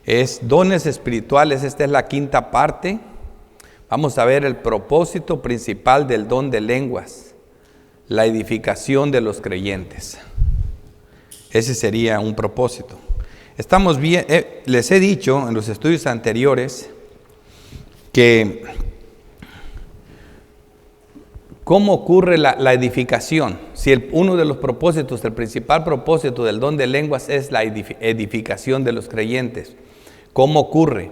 Es dones espirituales, esta es la quinta parte. Vamos a ver el propósito principal del don de lenguas, la edificación de los creyentes. Ese sería un propósito. Estamos bien, les he dicho en los estudios anteriores que cómo ocurre la edificación. Si uno de los propósitos, el principal propósito del don de lenguas es la edificación de los creyentes. ¿Cómo ocurre?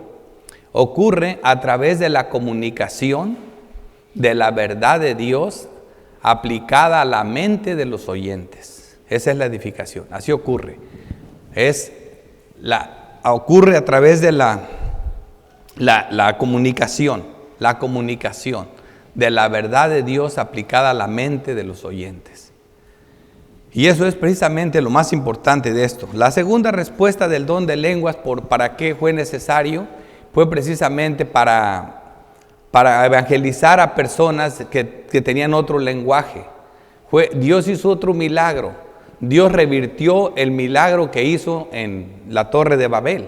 Ocurre a través de la comunicación de la verdad de Dios aplicada a la mente de los oyentes. Esa es la edificación, así ocurre. Ocurre a través de la comunicación de la verdad de Dios aplicada a la mente de los oyentes. Y eso es precisamente lo más importante de esto. La segunda respuesta del don de lenguas, ¿para qué fue necesario? Fue precisamente para evangelizar a personas que tenían otro lenguaje. Dios hizo otro milagro. Dios revirtió el milagro que hizo en la Torre de Babel.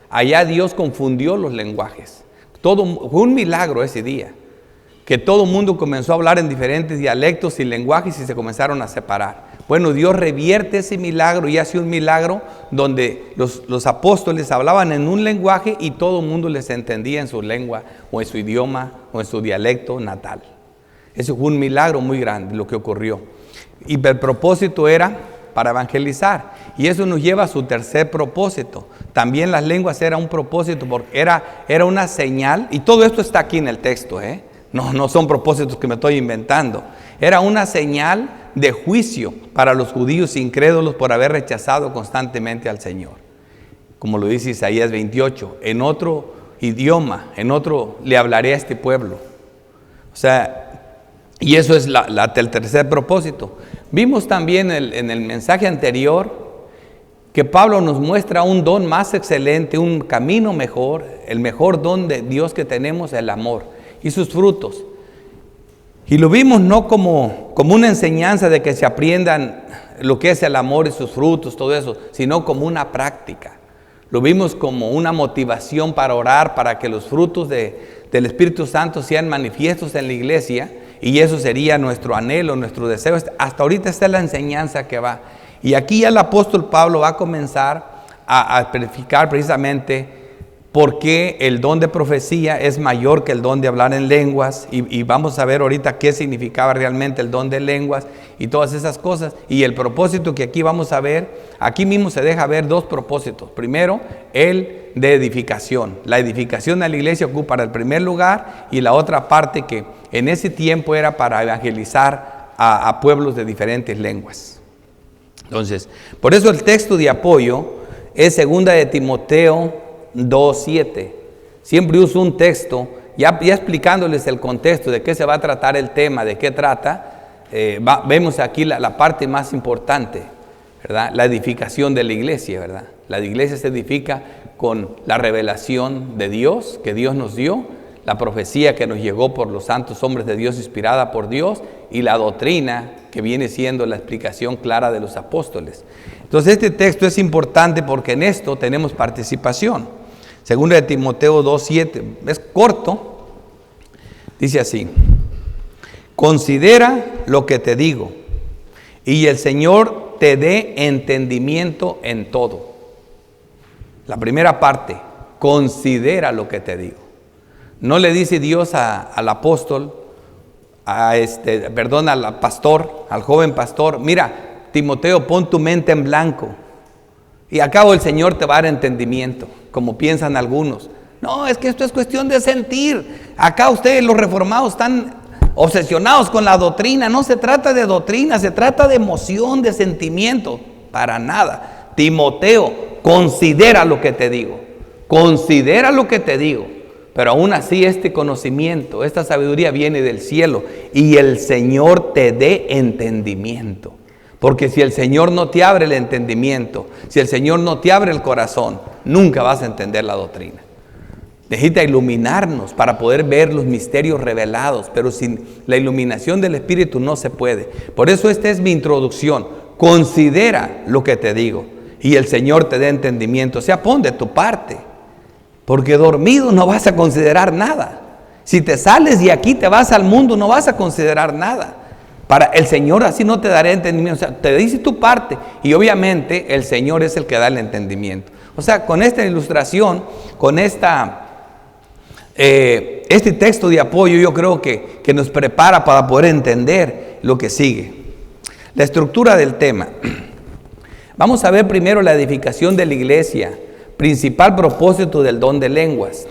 Allá Dios confundió los lenguajes. Fue un milagro ese día, que todo el mundo comenzó a hablar en diferentes dialectos y lenguajes y se comenzaron a separar. Bueno, Dios revierte ese milagro y hace un milagro donde los apóstoles hablaban en un lenguaje y todo el mundo les entendía en su lengua o en su idioma o en su dialecto natal. Eso fue un milagro muy grande lo que ocurrió. Y el propósito era para evangelizar. Y eso nos lleva a su tercer propósito. También las lenguas era un propósito porque era una señal, y todo esto está aquí en el texto, No son propósitos que me estoy inventando. Era una señal de juicio para los judíos incrédulos por haber rechazado constantemente al Señor. Como lo dice Isaías 28, en otro idioma, en otro le hablaré a este pueblo. O sea, y eso es el tercer propósito. Vimos también en el mensaje anterior que Pablo nos muestra un don más excelente, un camino mejor, el mejor don de Dios que tenemos, el amor y sus frutos. Y lo vimos no como una enseñanza de que se aprendan lo que es el amor y sus frutos, todo eso, sino como una práctica. Lo vimos como una motivación para orar, para que los frutos del Espíritu Santo sean manifiestos en la iglesia, y eso sería nuestro anhelo, nuestro deseo. Hasta ahorita está la enseñanza que va. Y aquí ya el apóstol Pablo va a comenzar a explicar precisamente por qué el don de profecía es mayor que el don de hablar en lenguas, y vamos a ver ahorita qué significaba realmente el don de lenguas y todas esas cosas. Y el propósito que aquí vamos a ver, aquí mismo se deja ver dos propósitos. Primero, el de edificación. La edificación de la iglesia ocupa el primer lugar, y la otra parte que en ese tiempo era para evangelizar a pueblos de diferentes lenguas. Entonces, por eso el texto de apoyo es 2 de Timoteo 2:7. Siempre uso un texto, ya explicándoles el contexto de qué se va a tratar el tema, de qué trata. Vemos aquí la parte más importante, ¿verdad? La edificación de la iglesia, ¿verdad? La iglesia se edifica con la revelación de Dios, que Dios nos dio, la profecía que nos llegó por los santos hombres de Dios, inspirada por Dios, y la doctrina que viene siendo la explicación clara de los apóstoles. Entonces este texto es importante porque en esto tenemos participación. 2 de Timoteo 2:7, es corto, dice así: considera lo que te digo, y el Señor te dé entendimiento en todo. La primera parte, considera lo que te digo. No le dice Dios al apóstol, al pastor, al joven pastor: mira, Timoteo, pon tu mente en blanco y a cabo el Señor te va a dar entendimiento, como piensan algunos. No, es que esto es cuestión de sentir. Acá ustedes, los reformados, están obsesionados con la doctrina. No se trata de doctrina, se trata de emoción, de sentimiento. Para nada. Timoteo, considera lo que te digo. Considera lo que te digo. Pero aún así este conocimiento, esta sabiduría viene del cielo, y el Señor te dé entendimiento. Porque si el Señor no te abre el entendimiento, si el Señor no te abre el corazón, nunca vas a entender la doctrina. Necesita iluminarnos para poder ver los misterios revelados, pero sin la iluminación del Espíritu no se puede. Por eso esta es mi introducción. Considera lo que te digo y el Señor te dé entendimiento. O sea, pon de tu parte. Porque dormido no vas a considerar nada. Si te sales de aquí, te vas al mundo, no vas a considerar nada. Para el Señor así no te dará entendimiento. O sea, te dice tu parte y obviamente el Señor es el que da el entendimiento. O sea, con esta ilustración, con este texto de apoyo, yo creo que nos prepara para poder entender lo que sigue. La estructura del tema. Vamos a ver primero la edificación de la iglesia, principal propósito del don de lenguas.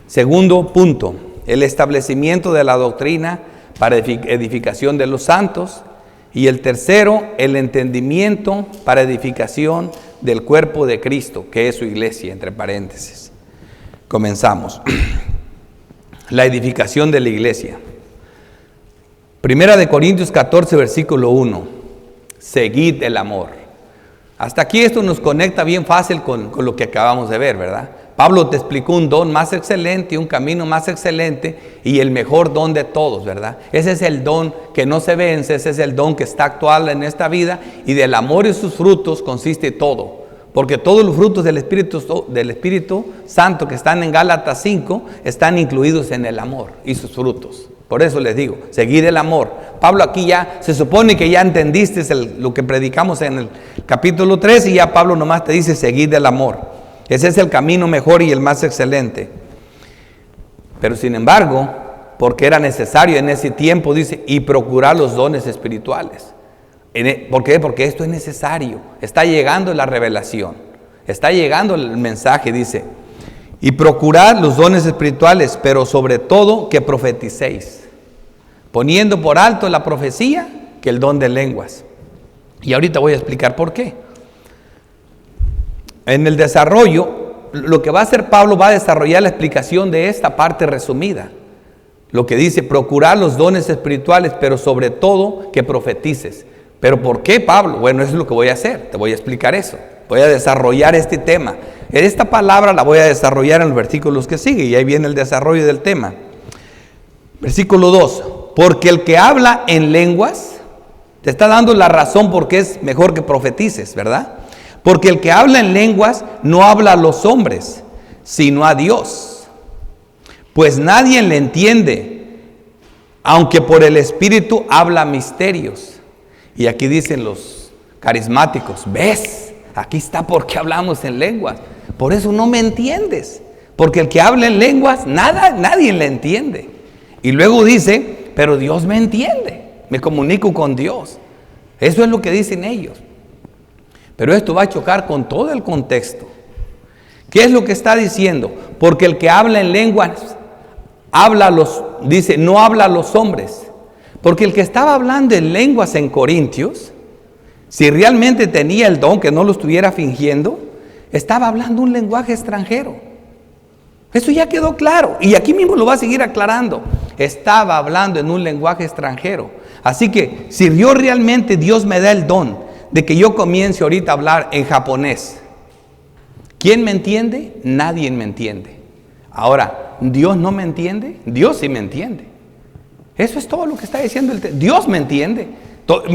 Segundo punto, el establecimiento de la doctrina para edificación de los santos. Y el tercero, el entendimiento para edificación del cuerpo de Cristo, que es su iglesia, entre paréntesis. Comenzamos. La edificación de la iglesia. Primera de Corintios 14, versículo 1. Seguid el amor. Hasta aquí esto nos conecta bien fácil con lo que acabamos de ver, ¿verdad? Pablo te explicó un don más excelente, un camino más excelente y el mejor don de todos, ¿verdad? Ese es el don que no se vence, ese es el don que está actual en esta vida y del amor y sus frutos consiste todo. Porque todos los frutos del Espíritu Santo que están en Gálatas 5 están incluidos en el amor y sus frutos. Por eso les digo, seguid el amor. Pablo aquí ya, se supone que ya entendiste lo que predicamos en el capítulo 3 y ya Pablo nomás te dice, seguid el amor. Ese es el camino mejor y el más excelente. Pero sin embargo, porque era necesario en ese tiempo, dice, y procurar los dones espirituales. ¿Por qué? Porque esto es necesario. Está llegando la revelación. Está llegando el mensaje, dice. Y procurad los dones espirituales, pero sobre todo que profeticéis. Poniendo por alto la profecía que el don de lenguas. Y ahorita voy a explicar por qué. En el desarrollo, lo que va a hacer Pablo va a desarrollar la explicación de esta parte resumida. Lo que dice, procurar los dones espirituales, pero sobre todo que profetices. ¿Pero por qué, Pablo? Bueno, eso es lo que voy a hacer, te voy a explicar eso. Voy a desarrollar este tema. Esta palabra la voy a desarrollar en los versículos que siguen y ahí viene el desarrollo del tema. Versículo 2. Porque el que habla en lenguas, te está dando la razón por qué es mejor que profetices, ¿verdad? Porque el que habla en lenguas no habla a los hombres, sino a Dios. Pues nadie le entiende, aunque por el Espíritu habla misterios. Y aquí dicen los carismáticos, ¿ves? Aquí está porque hablamos en lenguas. Por eso no me entiendes. Porque el que habla en lenguas, nadie le entiende. Y luego dice, pero Dios me entiende. Me comunico con Dios. Eso es lo que dicen ellos. Pero esto va a chocar con todo el contexto. ¿Qué es lo que está diciendo? Porque el que habla en lenguas, dice, no habla a los hombres. Porque el que estaba hablando en lenguas en Corintios, si realmente tenía el don, que no lo estuviera fingiendo, estaba hablando un lenguaje extranjero. Eso ya quedó claro. Y aquí mismo lo va a seguir aclarando. Estaba hablando en un lenguaje extranjero. Así que si yo realmente Dios me da el don de que yo comience ahorita a hablar en japonés, ¿quién me entiende? Nadie me entiende. Ahora, ¿Dios no me entiende? Dios sí me entiende. Eso es todo lo que está diciendo Dios me entiende.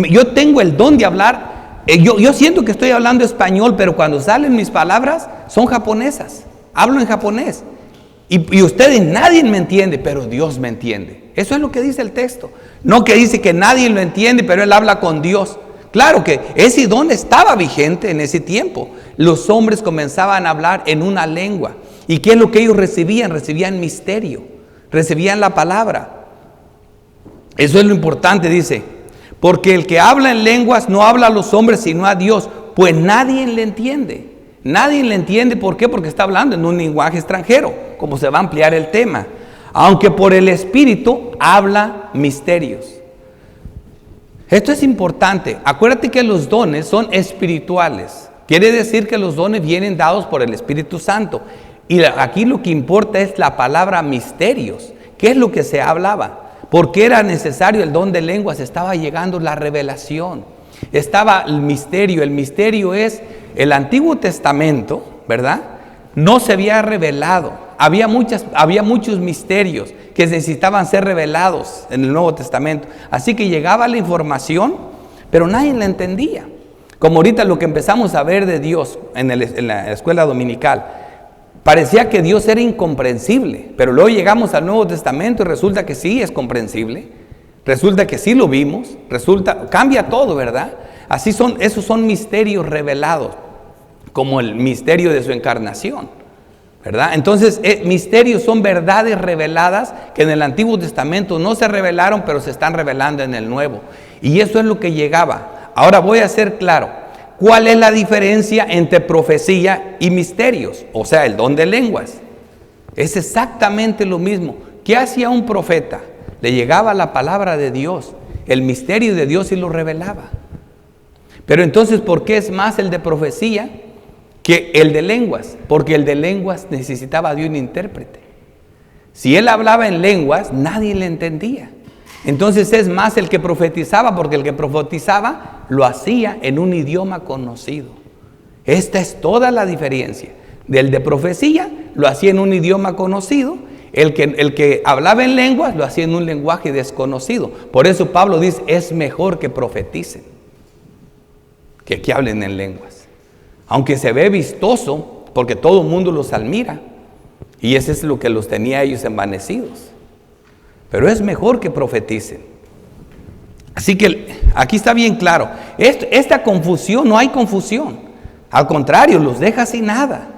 Yo tengo el don de hablar. Yo siento que estoy hablando español, pero cuando salen mis palabras son japonesas. Hablo en japonés. Y ustedes, nadie me entiende, pero Dios me entiende. Eso es lo que dice el texto. No que dice que nadie lo entiende, pero él habla con Dios. Claro que ese don estaba vigente en ese tiempo. Los hombres comenzaban a hablar en una lengua. ¿Y qué es lo que ellos recibían? Recibían misterio. Recibían la palabra. Eso es lo importante, dice. Porque el que habla en lenguas no habla a los hombres, sino a Dios. Pues nadie le entiende. Nadie le entiende. ¿Por qué? Porque está hablando en un lenguaje extranjero. Como se va a ampliar el tema. Aunque por el Espíritu habla misterios. Esto es importante. Acuérdate que los dones son espirituales. Quiere decir que los dones vienen dados por el Espíritu Santo. Y aquí lo que importa es la palabra misterios. ¿Qué es lo que se hablaba? Porque era necesario el don de lenguas, estaba llegando la revelación, estaba el misterio. El misterio es el Antiguo Testamento, ¿verdad? No se había revelado, había muchos misterios que necesitaban ser revelados en el Nuevo Testamento. Así que llegaba la información, pero nadie la entendía. Como ahorita lo que empezamos a ver de Dios en la escuela dominical. Parecía que Dios era incomprensible, pero luego llegamos al Nuevo Testamento y resulta que sí es comprensible, resulta que sí lo vimos, cambia todo, ¿verdad? Esos son misterios revelados, como el misterio de su encarnación, ¿verdad? Entonces, misterios son verdades reveladas que en el Antiguo Testamento no se revelaron, pero se están revelando en el Nuevo. Y eso es lo que llegaba. Ahora voy a ser claro. ¿Cuál es la diferencia entre profecía y misterios? O sea, el don de lenguas. Es exactamente lo mismo. ¿Qué hacía un profeta? Le llegaba la palabra de Dios, el misterio de Dios y lo revelaba. Pero entonces, ¿por qué es más el de profecía que el de lenguas? Porque el de lenguas necesitaba de un intérprete. Si él hablaba en lenguas, nadie le entendía. Entonces es más el que profetizaba, porque el que profetizaba lo hacía en un idioma conocido. Esta es toda la diferencia. Del de profecía lo hacía en un idioma conocido, el que hablaba en lenguas lo hacía en un lenguaje desconocido. Por eso Pablo dice, es mejor que profeticen que hablen en lenguas. Aunque se ve vistoso, porque todo el mundo los admira, y eso es lo que los tenía a ellos envanecidos. Pero es mejor que profeticen. Así que aquí está bien claro. Esta confusión, no hay confusión. Al contrario, los deja sin nada.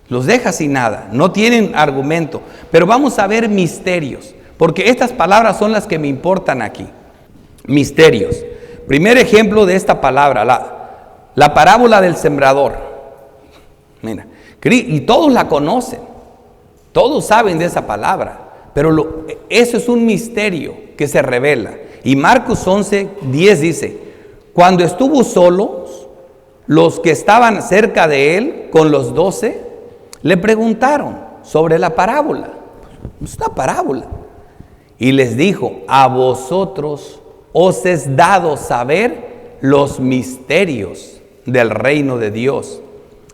Los deja sin nada. No tienen argumento. Pero vamos a ver misterios. Porque estas palabras son las que me importan aquí. Misterios. Primer ejemplo de esta palabra, la parábola del sembrador. Mira, y todos la conocen. Todos saben de esa palabra. Pero eso es un misterio que se revela. Y Marcos 11:10 dice, cuando estuvo solo, los que estaban cerca de él, con los 12, le preguntaron sobre la parábola. Es una parábola. Y les dijo, a vosotros os es dado saber los misterios del reino de Dios.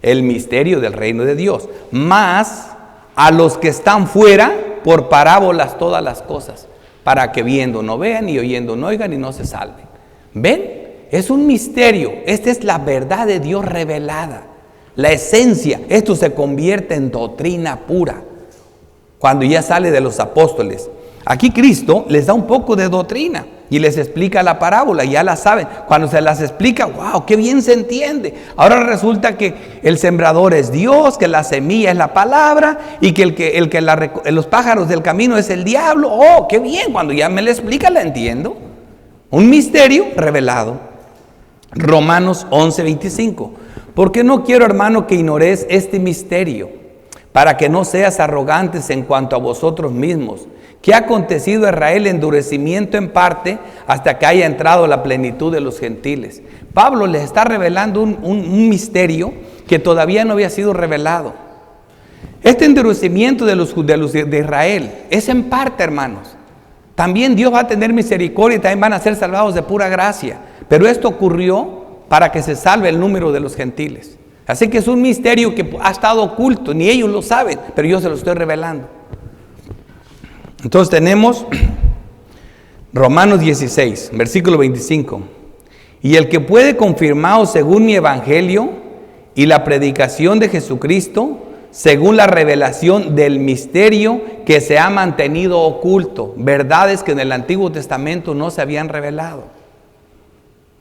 El misterio del reino de Dios. Mas a los que están fuera, por parábolas todas las cosas, para que viendo no vean y oyendo no oigan y no se salven. ¿Ven? Es un misterio. Esta es la verdad de Dios revelada. La esencia. Esto se convierte en doctrina pura cuando ya sale de los apóstoles. Aquí Cristo les da un poco de doctrina y les explica la parábola, ya la saben. Cuando se las explica, wow, qué bien se entiende. Ahora resulta que el sembrador es Dios, que la semilla es la palabra y que los pájaros del camino es el diablo. Oh, qué bien, cuando ya me la explica la entiendo. Un misterio revelado. Romanos 11:25. Porque no quiero, hermano, que ignoréis este misterio, para que no seas arrogantes en cuanto a vosotros mismos, que ha acontecido a Israel endurecimiento en parte hasta que haya entrado la plenitud de los gentiles. Pablo les está revelando un misterio que todavía no había sido revelado. Este endurecimiento de Israel es en parte, hermanos. También Dios va a tener misericordia y también van a ser salvados de pura gracia. Pero esto ocurrió para que se salve el número de los gentiles. Así que es un misterio que ha estado oculto, ni ellos lo saben, pero yo se lo estoy revelando. Entonces tenemos Romanos 16, versículo 25. Y el que puede confirmaros según mi evangelio y la predicación de Jesucristo, según la revelación del misterio que se ha mantenido oculto. Verdades que en el Antiguo Testamento no se habían revelado.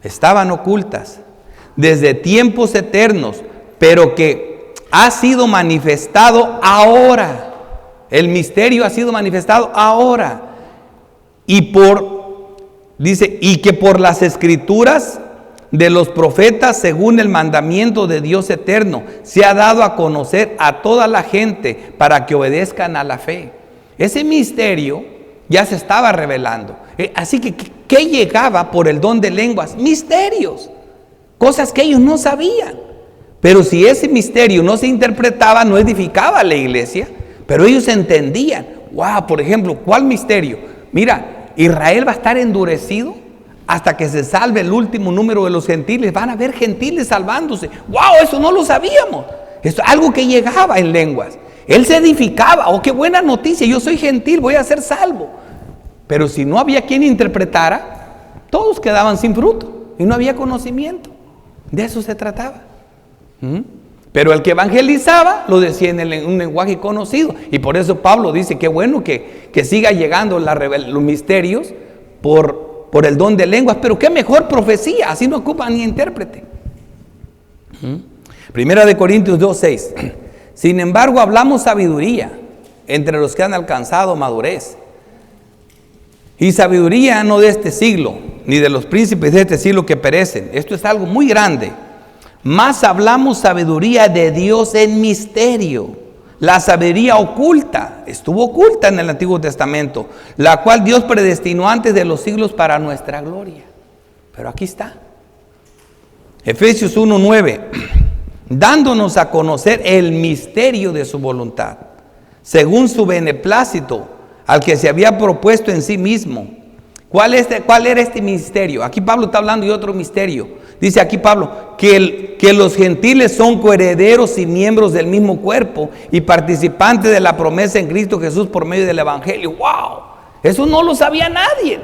Estaban ocultas desde tiempos eternos, pero que ha sido manifestado ahora. El misterio ha sido manifestado ahora. Y que por las escrituras de los profetas, según el mandamiento de Dios eterno, se ha dado a conocer a toda la gente para que obedezcan a la fe. Ese misterio ya se estaba revelando. Así que, ¿qué llegaba por el don de lenguas? Misterios. Cosas que ellos no sabían. Pero si ese misterio no se interpretaba, no edificaba a la iglesia. Pero ellos entendían. Wow, por ejemplo, ¿cuál misterio? Mira, Israel va a estar endurecido hasta que se salve el último número de los gentiles. Van a haber gentiles salvándose. Wow, eso no lo sabíamos. Es algo que llegaba en lenguas. Él se edificaba. Oh, qué buena noticia. Yo soy gentil, voy a ser salvo. Pero si no había quien interpretara, todos quedaban sin fruto y no había conocimiento. De eso se trataba. Pero el que evangelizaba lo decía en un lenguaje conocido. Y por eso Pablo dice que bueno que siga llegando los misterios por el don de lenguas. Pero qué mejor profecía, así no ocupan ni intérprete. Primera de Corintios 2:6. Sin embargo, hablamos sabiduría entre los que han alcanzado madurez. Y sabiduría no de este siglo, ni de los príncipes de este siglo que perecen. Esto es algo muy grande. Más hablamos sabiduría de Dios en misterio. La sabiduría oculta, estuvo oculta en el Antiguo Testamento, la cual Dios predestinó antes de los siglos para nuestra gloria. Pero aquí está. Efesios 1:9. Dándonos a conocer el misterio de su voluntad, según su beneplácito, al que se había propuesto en sí mismo. ¿Cuál era este misterio? Aquí Pablo está hablando de otro misterio. Dice aquí Pablo que los gentiles son coherederos y miembros del mismo cuerpo y participantes de la promesa en Cristo Jesús por medio del Evangelio. ¡Wow! Eso no lo sabía nadie.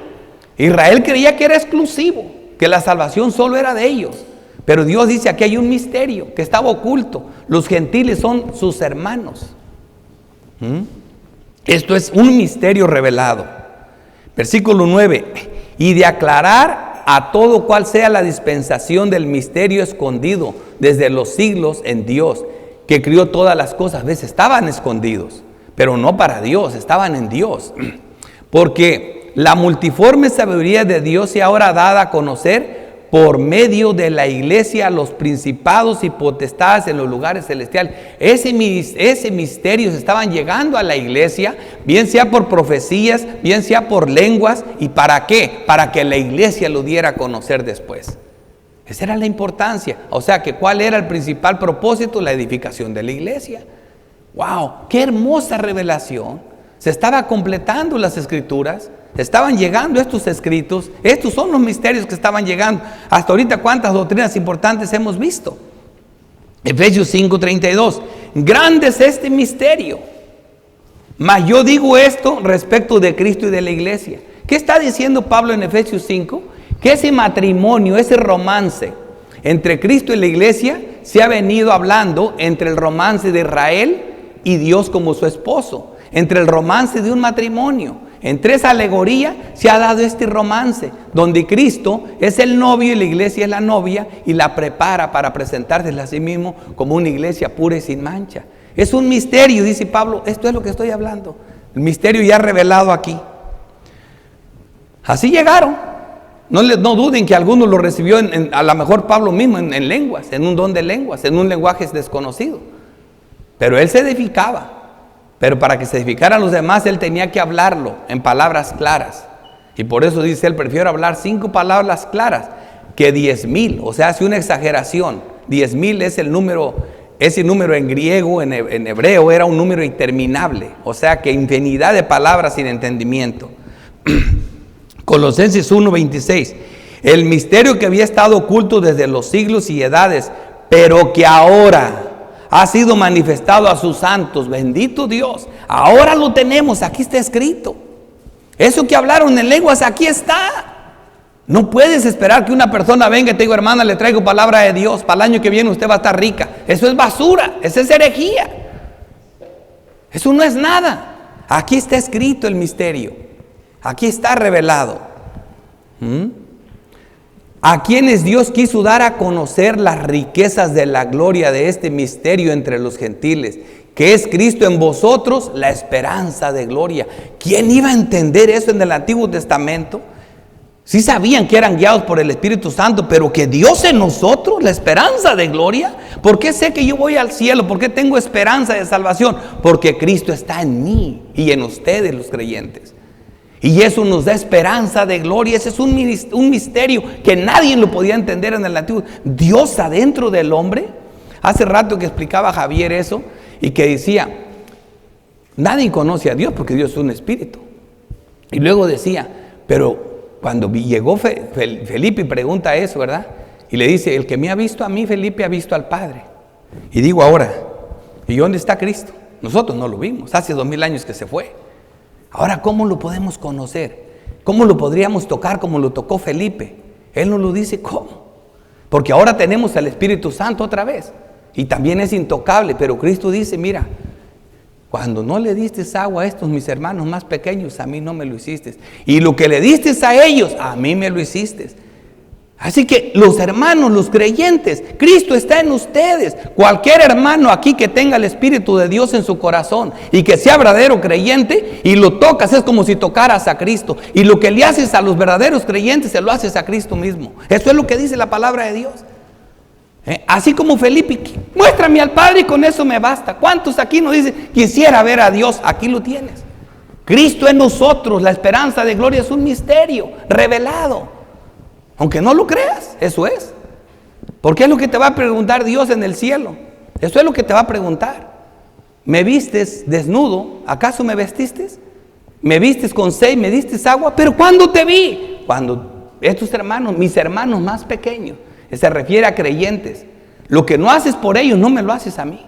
Israel creía que era exclusivo, que la salvación solo era de ellos. Pero Dios dice aquí hay un misterio que estaba oculto. Los gentiles son sus hermanos. Esto es un misterio revelado. Versículo 9. Y de aclarar a todo cual sea la dispensación del misterio escondido desde los siglos en Dios, que crió todas las cosas. ¿Ves? Estaban escondidos, pero no para Dios, estaban en Dios. Porque la multiforme sabiduría de Dios se ahora dada a conocer por medio de la iglesia a los principados y potestades en los lugares celestiales. Ese misterio se estaban llegando a la iglesia, bien sea por profecías, bien sea por lenguas. ¿Y para qué? Para que la iglesia lo diera a conocer después. Esa era la importancia. O sea que ¿cuál era el principal propósito? La edificación de la iglesia. ¡Wow! ¡Qué hermosa revelación! Se estaba completando las escrituras. Estaban llegando estos escritos. Estos son los misterios que estaban llegando. Hasta ahorita, ¿cuántas doctrinas importantes hemos visto? Efesios 5:32. Grande es este misterio. Mas yo digo esto respecto de Cristo y de la iglesia. ¿Qué está diciendo Pablo en Efesios 5? Que ese matrimonio, ese romance entre Cristo y la iglesia se ha venido hablando entre el romance de Israel y Dios como su esposo. Entre el romance de un matrimonio. Entre esa alegoría se ha dado este romance, donde Cristo es el novio y la iglesia es la novia y la prepara para presentársela a sí mismo como una iglesia pura y sin mancha. Es un misterio, dice Pablo, esto es lo que estoy hablando. El misterio ya revelado aquí. Así llegaron. No duden que alguno lo recibió, a lo mejor Pablo mismo, en lenguas, en un don de lenguas, en un lenguaje desconocido. Pero él se edificaba. Pero para que se edificaran los demás, él tenía que hablarlo en palabras claras. Y por eso dice él, prefiero hablar 5 palabras claras que 10,000. O sea, hace una exageración. 10,000 es el número, ese número en griego, en hebreo, era un número interminable. O sea, que infinidad de palabras sin entendimiento. Colosenses 1:26. El misterio que había estado oculto desde los siglos y edades, pero que ahora ha sido manifestado a sus santos. Bendito Dios. Ahora lo tenemos, aquí está escrito. Eso que hablaron en lenguas, aquí está. No puedes esperar que una persona venga y te diga, hermana, le traigo palabra de Dios, para el año que viene usted va a estar rica. Eso es basura, eso es herejía. Eso no es nada. Aquí está escrito el misterio. Aquí está revelado. A quienes Dios quiso dar a conocer las riquezas de la gloria de este misterio entre los gentiles, que es Cristo en vosotros, la esperanza de gloria. ¿Quién iba a entender eso en el Antiguo Testamento? Sí sabían que eran guiados por el Espíritu Santo, pero que Dios en nosotros, la esperanza de gloria. ¿Por qué sé que yo voy al cielo? ¿Por qué tengo esperanza de salvación? Porque Cristo está en mí y en ustedes los creyentes. Y eso nos da esperanza de gloria. Ese es un misterio que nadie lo podía entender en el Antiguo. Dios adentro del hombre. Hace rato que explicaba Javier eso y que decía, nadie conoce a Dios porque Dios es un espíritu. Y luego decía, pero cuando llegó Felipe y pregunta eso, ¿verdad? Y le dice, el que me ha visto a mí, Felipe, ha visto al Padre. Y digo ahora, ¿y dónde está Cristo? Nosotros no lo vimos, hace 2000 años que se fue. Ahora, ¿cómo lo podemos conocer? ¿Cómo lo podríamos tocar como lo tocó Felipe? Él nos lo dice, ¿cómo? Porque ahora tenemos al Espíritu Santo otra vez. y también es intocable, pero Cristo dice, mira, cuando no le diste agua a estos mis hermanos más pequeños, a mí no me lo hiciste. Y lo que le diste a ellos, a mí me lo hiciste. Así que los hermanos, los creyentes, Cristo está en ustedes. Cualquier hermano aquí que tenga el Espíritu de Dios en su corazón y que sea verdadero creyente y lo tocas, es como si tocaras a Cristo. Y lo que le haces a los verdaderos creyentes, se lo haces a Cristo mismo. Eso es lo que dice la palabra de Dios. Así como Felipe, muéstrame al Padre y con eso me basta. ¿Cuántos aquí nos dicen, quisiera ver a Dios? Aquí lo tienes. Cristo en nosotros, la esperanza de gloria, es un misterio revelado. Aunque no lo creas, eso es. Porque es lo que te va a preguntar Dios en el cielo. Eso es lo que te va a preguntar. ¿Me vistes desnudo? ¿Acaso me vestiste? ¿Me vistes con sed? ¿Me diste agua? ¿Pero cuándo te vi? Cuando estos hermanos, mis hermanos más pequeños, se refiere a creyentes. Lo que no haces por ellos, no me lo haces a mí.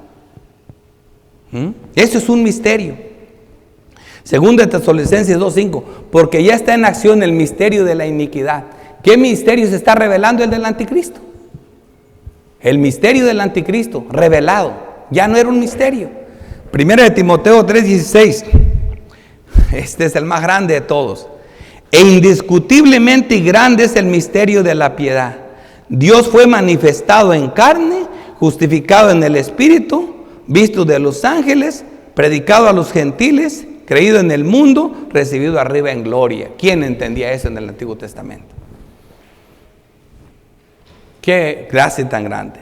Eso es un misterio. Segunda de Tesalonicenses 2:5, porque ya está en acción el misterio de la iniquidad. ¿Qué misterio se está revelando? El del anticristo. El misterio del anticristo revelado. Ya no era un misterio. Primera de Timoteo 3:16. Este es el más grande de todos. E indiscutiblemente grande es el misterio de la piedad. Dios fue manifestado en carne, justificado en el Espíritu, visto de los ángeles, predicado a los gentiles, creído en el mundo, recibido arriba en gloria. ¿Quién entendía eso en el Antiguo Testamento? Qué gracia tan grande.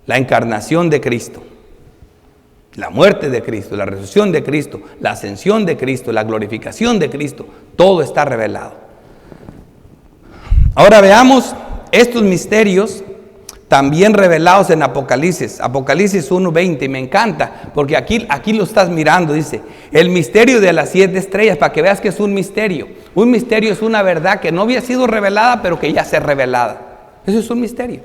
La encarnación de Cristo, la muerte de Cristo, la resurrección de Cristo, la ascensión de Cristo, la glorificación de Cristo, todo está revelado. Ahora veamos estos misterios también revelados en Apocalipsis 1:20, y me encanta porque aquí lo estás mirando, dice, el misterio de las 7 estrellas, para que veas que es un misterio. Un misterio es una verdad que no había sido revelada, pero que ya se revelada. Eso es un misterio.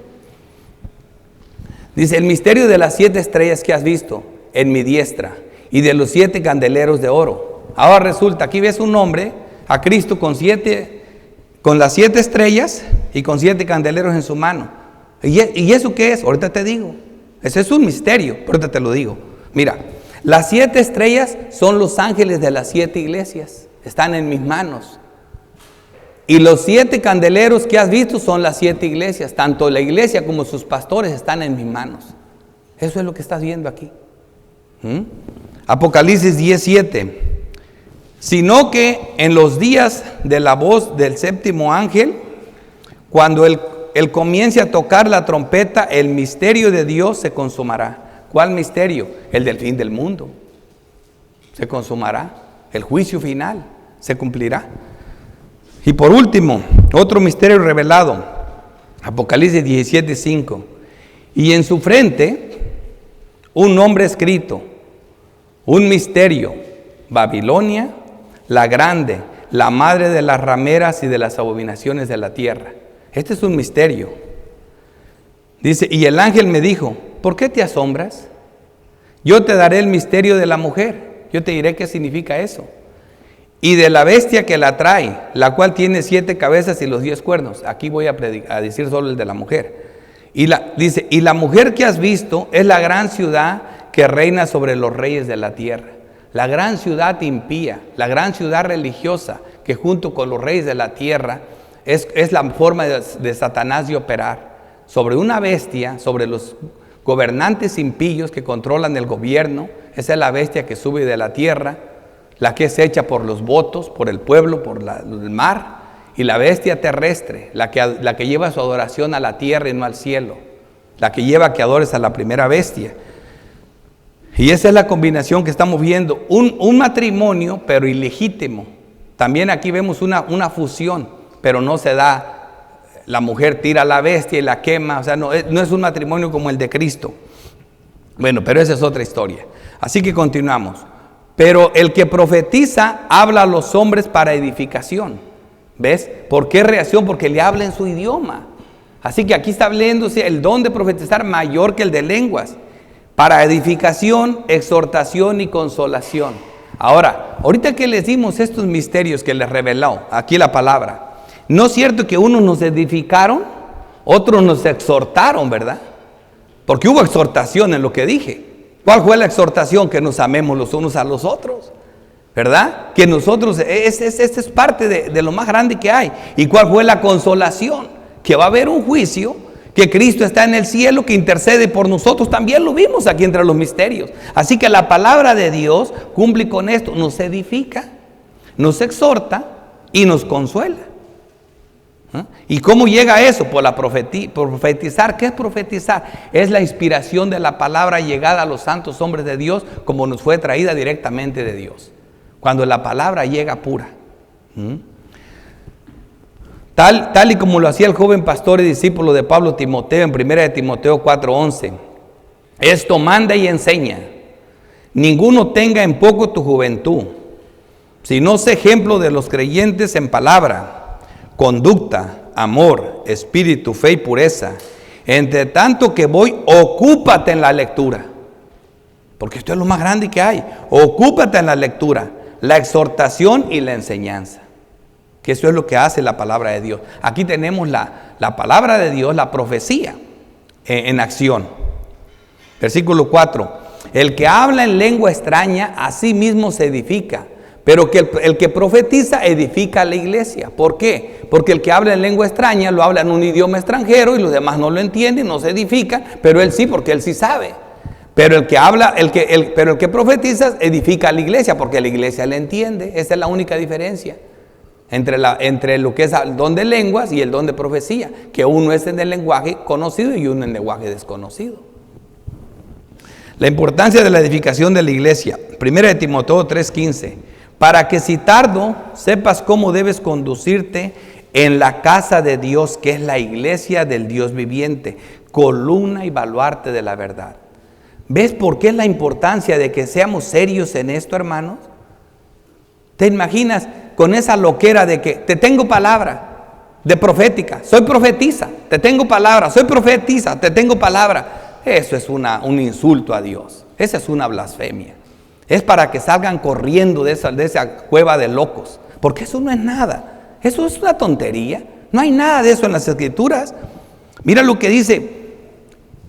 Dice, el misterio de las 7 estrellas que has visto en mi diestra y de los 7 candeleros de oro. Ahora resulta, aquí ves un hombre, a Cristo con las 7 estrellas y con 7 candeleros en su mano. ¿Y eso qué es? Ahorita te digo. Ese es un misterio, pero ahorita te lo digo. Mira, las 7 estrellas son los ángeles de las 7 iglesias. Están en mis manos. Y los 7 candeleros que has visto son las 7 iglesias. Tanto la iglesia como sus pastores están en mis manos. Eso es lo que estás viendo aquí. Apocalipsis 10:7. Sino que en los días de la voz del séptimo ángel, cuando él comience a tocar la trompeta, el misterio de Dios se consumará. ¿Cuál misterio? El del fin del mundo. Se consumará. El juicio final se cumplirá. Y por último, otro misterio revelado, Apocalipsis 17:5. Y en su frente, un nombre escrito, un misterio, Babilonia, la grande, la madre de las rameras y de las abominaciones de la tierra. Este es un misterio. Dice, y el ángel me dijo, ¿por qué te asombras? Yo te daré el misterio de la mujer. Yo te diré qué significa eso. Y de la bestia que la trae, la cual tiene 7 cabezas y los 10 cuernos. Aquí voy a decir solo el de la mujer. Dice, y la mujer que has visto es la gran ciudad que reina sobre los reyes de la tierra. La gran ciudad impía, la gran ciudad religiosa, que junto con los reyes de la tierra es la forma de Satanás de operar. Sobre una bestia, sobre los gobernantes impíos que controlan el gobierno. Esa es la bestia que sube de la tierra, la que es hecha por los votos, por el pueblo, por el mar, y la bestia terrestre, la que lleva su adoración a la tierra y no al cielo, la que lleva a que adores a la primera bestia. Y esa es la combinación que estamos viendo, un matrimonio pero ilegítimo. También aquí vemos una fusión, pero no se da, la mujer tira a la bestia y la quema, o sea, no es un matrimonio como el de Cristo. Bueno, pero esa es otra historia. Así que continuamos. Pero el que profetiza habla a los hombres para edificación. ¿Ves? ¿Por qué reacción? Porque le habla en su idioma. Así que aquí está hablándose el don de profetizar mayor que el de lenguas. Para edificación, exhortación y consolación. Ahora, ahorita que les dimos estos misterios que les reveló aquí la palabra, ¿no es cierto que unos nos edificaron, otros nos exhortaron, verdad? Porque hubo exhortación en lo que dije. ¿Cuál fue la exhortación? Que nos amemos los unos a los otros, ¿verdad? Que nosotros, esta es parte de lo más grande que hay. ¿Y cuál fue la consolación? Que va a haber un juicio, que Cristo está en el cielo, que intercede por nosotros. También lo vimos aquí entre los misterios. Así que la palabra de Dios cumple con esto, nos edifica, nos exhorta y nos consuela. ¿Y cómo llega eso? Por la profetizar. ¿Qué es profetizar? Es la inspiración de la palabra llegada a los santos hombres de Dios, como nos fue traída directamente de Dios. Cuando la palabra llega pura. Tal y como lo hacía el joven pastor y discípulo de Pablo Timoteo en 1 de Timoteo 4:11. Esto manda y enseña. Ninguno tenga en poco tu juventud, sino sé ejemplo de los creyentes en palabra, conducta, amor, espíritu, fe y pureza. Entre tanto que voy, ocúpate en la lectura. Porque esto es lo más grande que hay. Ocúpate en la lectura, la exhortación y la enseñanza. Que eso es lo que hace la palabra de Dios. Aquí tenemos la palabra de Dios, la profecía en acción. Versículo 4. El que habla en lengua extraña, a sí mismo se edifica. Pero que el que profetiza edifica a la iglesia. ¿Por qué? Porque el que habla en lengua extraña lo habla en un idioma extranjero y los demás no lo entienden, no se edifican, pero él sí, porque él sí sabe. Pero el que profetiza edifica a la iglesia, porque la iglesia le entiende. Esa es la única diferencia entre lo que es el don de lenguas y el don de profecía, que uno es en el lenguaje conocido y uno en el lenguaje desconocido. La importancia de la edificación de la iglesia. 1 de Timoteo 3:15. Para que si tardo, sepas cómo debes conducirte en la casa de Dios, que es la iglesia del Dios viviente, columna y baluarte de la verdad. ¿Ves por qué es la importancia de que seamos serios en esto, hermanos? ¿Te imaginas con esa loquera de que te tengo palabra de profética, soy profetisa, te tengo palabra, soy profetisa, te tengo palabra? Eso es un insulto a Dios, esa es una blasfemia. Es para que salgan corriendo de esa cueva de locos, porque eso no es nada, eso es una tontería, no hay nada de eso en las Escrituras. Mira lo que dice,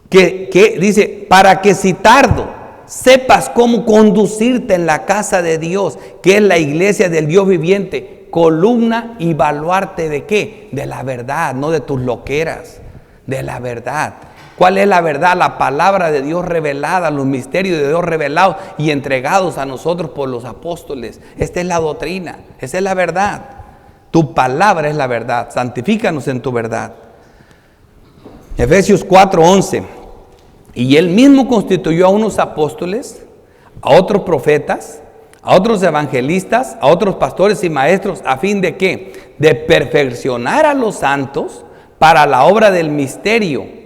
que dice, para que si tardo, sepas cómo conducirte en la casa de Dios, que es la iglesia del Dios viviente, columna y baluarte de ¿qué? De la verdad, no de tus loqueras, de la verdad. ¿Cuál es la verdad? La palabra de Dios revelada, los misterios de Dios revelados y entregados a nosotros por los apóstoles. Esta es la doctrina, esa es la verdad. Tu palabra es la verdad, santifícanos en tu verdad. Efesios 4:11. Y él mismo constituyó a unos apóstoles, a otros profetas, a otros evangelistas, a otros pastores y maestros, a fin de ¿qué? De perfeccionar a los santos para la obra del misterio,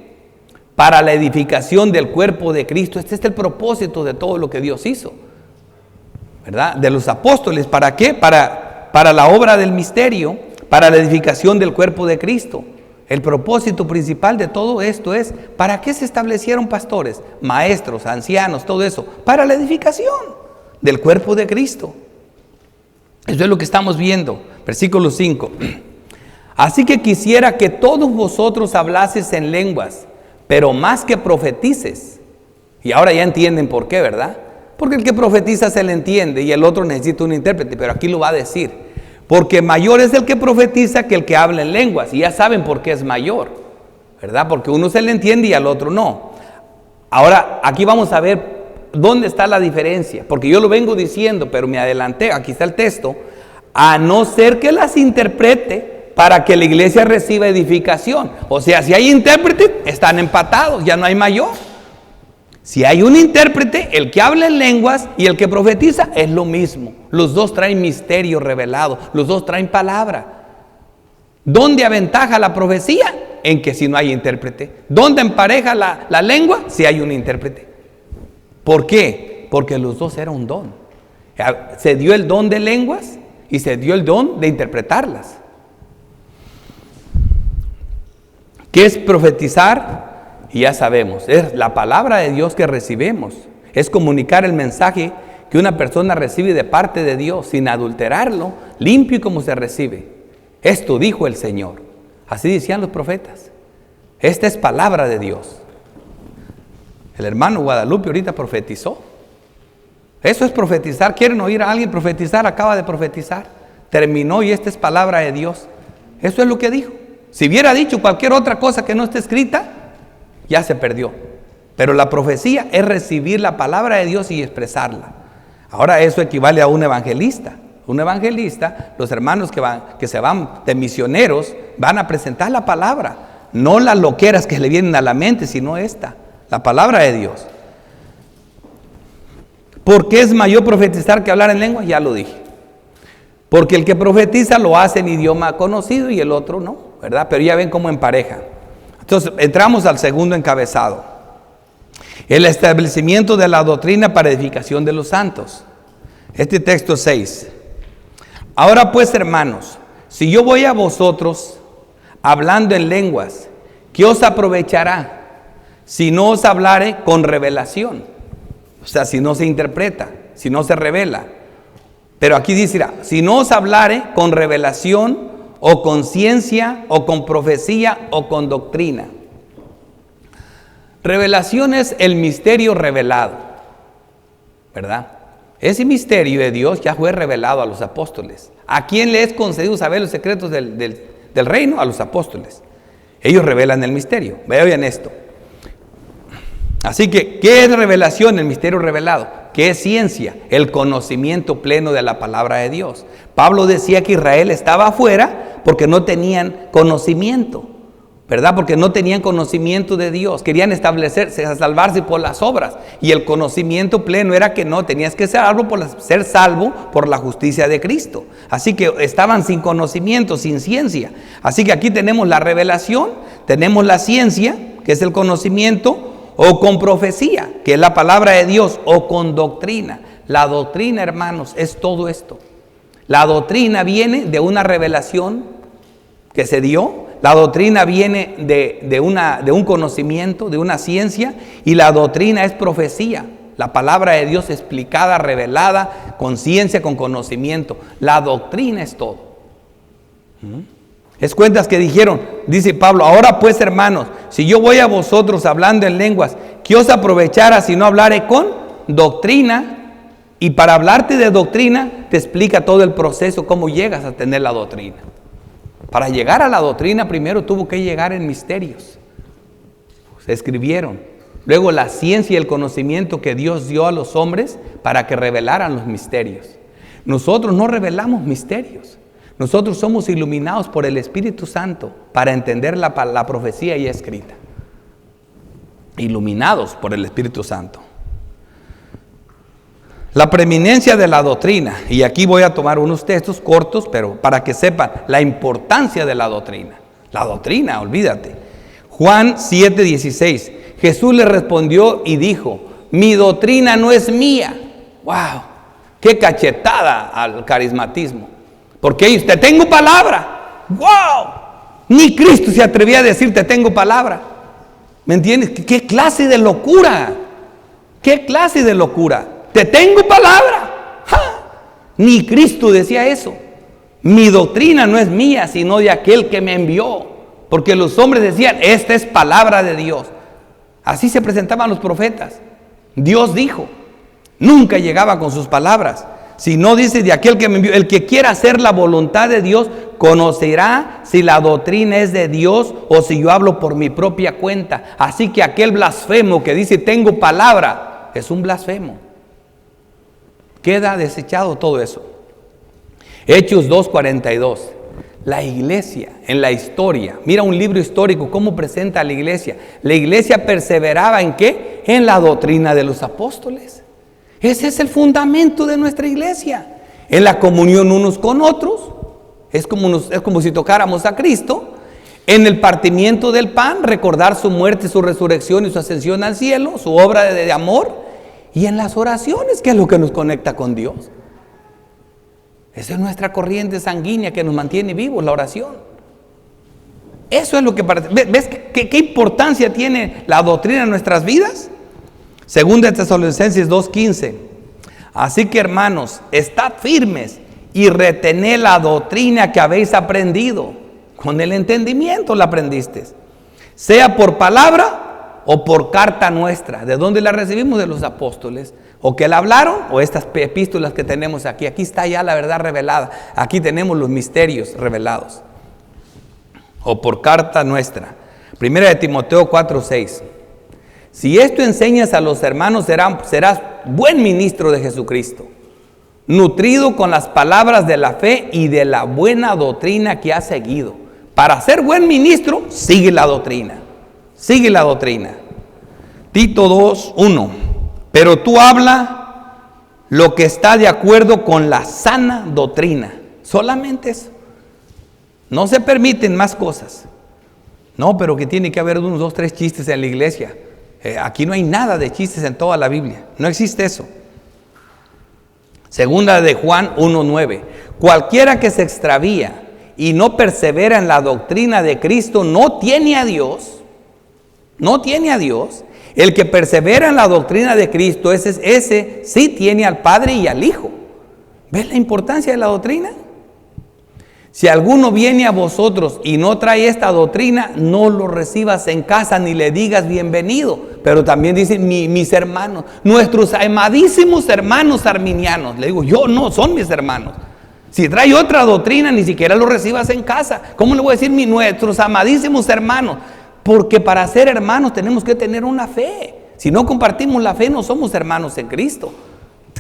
para la edificación del cuerpo de Cristo. Este es el propósito de todo lo que Dios hizo, ¿verdad? De los apóstoles, ¿para qué? Para la obra del misterio, para la edificación del cuerpo de Cristo. El propósito principal de todo esto es, ¿para qué se establecieron pastores, maestros, ancianos, todo eso? Para la edificación del cuerpo de Cristo. Eso es lo que estamos viendo. Versículo 5. Así que quisiera que todos vosotros hablases en lenguas, pero más que profetices. Y ahora ya entienden por qué, ¿verdad? Porque el que profetiza se le entiende y el otro necesita un intérprete, pero aquí lo va a decir. Porque mayor es el que profetiza que el que habla en lenguas. Y ya saben por qué es mayor, ¿verdad? Porque uno se le entiende y al otro no. Ahora, aquí vamos a ver dónde está la diferencia. Porque yo lo vengo diciendo, pero me adelanté. Aquí está el texto. A no ser que las interprete para que la iglesia reciba edificación. O sea, si hay intérprete, están empatados, ya no hay mayor. Si hay un intérprete, el que habla en lenguas y el que profetiza es lo mismo. Los dos traen misterio revelado, los dos traen palabra. ¿Dónde aventaja la profecía? En que si no hay intérprete. ¿Dónde empareja la lengua? Si hay un intérprete. ¿Por qué? Porque los dos eran un don. Se dio el don de lenguas y se dio el don de interpretarlas. ¿Qué es profetizar? Y ya sabemos, es la palabra de Dios que recibimos. Es comunicar el mensaje que una persona recibe de parte de Dios sin adulterarlo, limpio y como se recibe. Esto dijo el Señor. Así decían los profetas. Esta es palabra de Dios. El hermano Guadalupe ahorita profetizó. Eso es profetizar. ¿Quieren oír a alguien profetizar? Acaba de profetizar. Terminó y esta es palabra de Dios. Eso es lo que dijo. Si hubiera dicho cualquier otra cosa que no esté escrita, ya se perdió. Pero la profecía es recibir la palabra de Dios y expresarla. Ahora eso equivale a un evangelista. Un evangelista, los hermanos que se van de misioneros, van a presentar la palabra. No las loqueras que le vienen a la mente, sino esta, la palabra de Dios. ¿Por qué es mayor profetizar que hablar en lengua? Ya lo dije. Porque el que profetiza lo hace en idioma conocido y el otro no, ¿verdad? Pero ya ven cómo empareja. Entonces, entramos al segundo encabezado. El establecimiento de la doctrina para edificación de los santos. Este texto 6. Ahora pues, hermanos, si yo voy a vosotros hablando en lenguas, ¿qué os aprovechará si no os hablare con revelación? O sea, si no se interpreta, si no se revela. Pero aquí dice, si no os hablare con revelación, o con ciencia, o con profecía, o con doctrina. Revelación es el misterio revelado, ¿verdad? Ese misterio de Dios ya fue revelado a los apóstoles. ¿A quién le es concedido saber los secretos del reino? A los apóstoles. Ellos revelan el misterio. Vean esto. Así que, ¿qué es revelación? El misterio revelado. ¿Qué es ciencia? El conocimiento pleno de la palabra de Dios. Pablo decía que Israel estaba afuera porque no tenían conocimiento, ¿verdad? Porque no tenían conocimiento de Dios. Querían establecerse, salvarse por las obras. Y el conocimiento pleno era que no, tenías que ser salvo por la justicia de Cristo. Así que estaban sin conocimiento, sin ciencia. Así que aquí tenemos la revelación, tenemos la ciencia, que es el conocimiento, o con profecía, que es la palabra de Dios, o con doctrina. La doctrina, hermanos, es todo esto. La doctrina viene de una revelación que se dio. La doctrina viene de un conocimiento, de una ciencia, y la doctrina es profecía. La palabra de Dios explicada, revelada, con ciencia, con conocimiento. La doctrina es todo. Es cuentas que dijeron, dice Pablo, ahora pues, hermanos, si yo voy a vosotros hablando en lenguas, ¿qué os aprovechara si no hablare con doctrina? Y para hablarte de doctrina, te explica todo el proceso, cómo llegas a tener la doctrina. Para llegar a la doctrina, primero tuvo que llegar en misterios. Se escribieron. Luego la ciencia y el conocimiento que Dios dio a los hombres para que revelaran los misterios. Nosotros no revelamos misterios. Nosotros somos iluminados por el Espíritu Santo para entender la profecía ya escrita. Iluminados por el Espíritu Santo. La preeminencia de la doctrina. Y aquí voy a tomar unos textos cortos, pero para que sepan la importancia de la doctrina. La doctrina, olvídate. Juan 7:16. Jesús le respondió y dijo, mi doctrina no es mía. ¡Wow! ¡Qué cachetada al carismatismo! Porque ellos, te tengo palabra. ¡Wow! Ni Cristo se atrevía a decir, te tengo palabra. ¿Me entiendes? ¿Qué clase de locura? ¿Qué clase de locura? Te tengo palabra. ¡Ja! Ni Cristo decía eso. Mi doctrina no es mía, sino de aquel que me envió. Porque los hombres decían, esta es palabra de Dios. Así se presentaban los profetas. Dios dijo. Nunca llegaba con sus palabras. Si no dice de aquel que me envió, el que quiera hacer la voluntad de Dios, conocerá si la doctrina es de Dios o si yo hablo por mi propia cuenta. Así que aquel blasfemo que dice tengo palabra, es un blasfemo. Queda desechado todo eso. Hechos 2:42. La iglesia en la historia, mira un libro histórico, cómo presenta a la iglesia. La iglesia perseveraba ¿en qué? En la doctrina de los apóstoles. Ese es el fundamento de nuestra iglesia. En la comunión unos con otros. Es como si tocáramos a Cristo. En el partimiento del pan, recordar su muerte, su resurrección y su ascensión al cielo, su obra de amor. Y en las oraciones, que es lo que nos conecta con Dios. Esa es nuestra corriente sanguínea que nos mantiene vivos, la oración. Eso es lo que parece. ¿Ves qué importancia tiene la doctrina en nuestras vidas? Segunda de Tesalonicenses 2:15. Así que, hermanos, estad firmes y retened la doctrina que habéis aprendido. Con el entendimiento la aprendiste. Sea por palabra o por carta nuestra. ¿De dónde la recibimos? De los apóstoles. O que la hablaron, o estas epístolas que tenemos aquí. Aquí está ya la verdad revelada. Aquí tenemos los misterios revelados. O por carta nuestra. Primera de Timoteo 4:6. Si esto enseñas a los hermanos, serás buen ministro de Jesucristo, nutrido con las palabras de la fe y de la buena doctrina que has seguido. Para ser buen ministro, sigue la doctrina. Sigue la doctrina. Tito 2:1. Pero tú habla lo que está de acuerdo con la sana doctrina. Solamente eso. No se permiten más cosas. No, pero que tiene que haber unos 2, 3 chistes en la iglesia. Aquí no hay nada de chistes en toda la Biblia. No existe eso. Segunda de Juan 1:9. Cualquiera que se extravía y no persevera en la doctrina de Cristo no tiene a Dios. No tiene a Dios. El que persevera en la doctrina de Cristo, ese sí tiene al Padre y al Hijo. ¿Ves la importancia de la doctrina? Si alguno viene a vosotros y no trae esta doctrina, no lo recibas en casa ni le digas bienvenido. Pero también dicen mis hermanos, nuestros amadísimos hermanos arminianos. Le digo, yo no, son mis hermanos. Si trae otra doctrina, ni siquiera lo recibas en casa. ¿Cómo le voy a decir nuestros amadísimos hermanos? Porque para ser hermanos tenemos que tener una fe. Si no compartimos la fe, no somos hermanos en Cristo.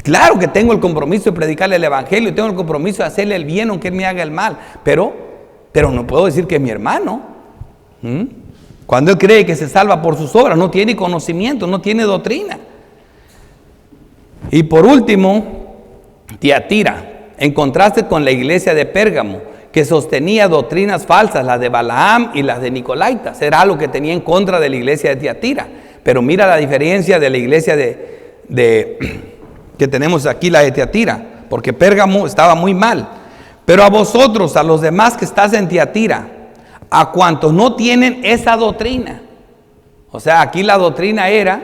Claro que tengo el compromiso de predicarle el evangelio y tengo el compromiso de hacerle el bien aunque él me haga el mal, pero no puedo decir que es mi hermano. Cuando él cree que se salva por sus obras, no tiene conocimiento, no tiene doctrina. Y por último, Tiatira, en contraste con la iglesia de Pérgamo, que sostenía doctrinas falsas, las de Balaam y las de Nicolaitas. Era lo que tenía en contra de la iglesia de Tiatira. Pero mira la diferencia de la iglesia que tenemos aquí, la de Tiatira, porque Pérgamo estaba muy mal. Pero a vosotros, a los demás que estás en Tiatira, a cuantos no tienen esa doctrina. O sea, aquí la doctrina era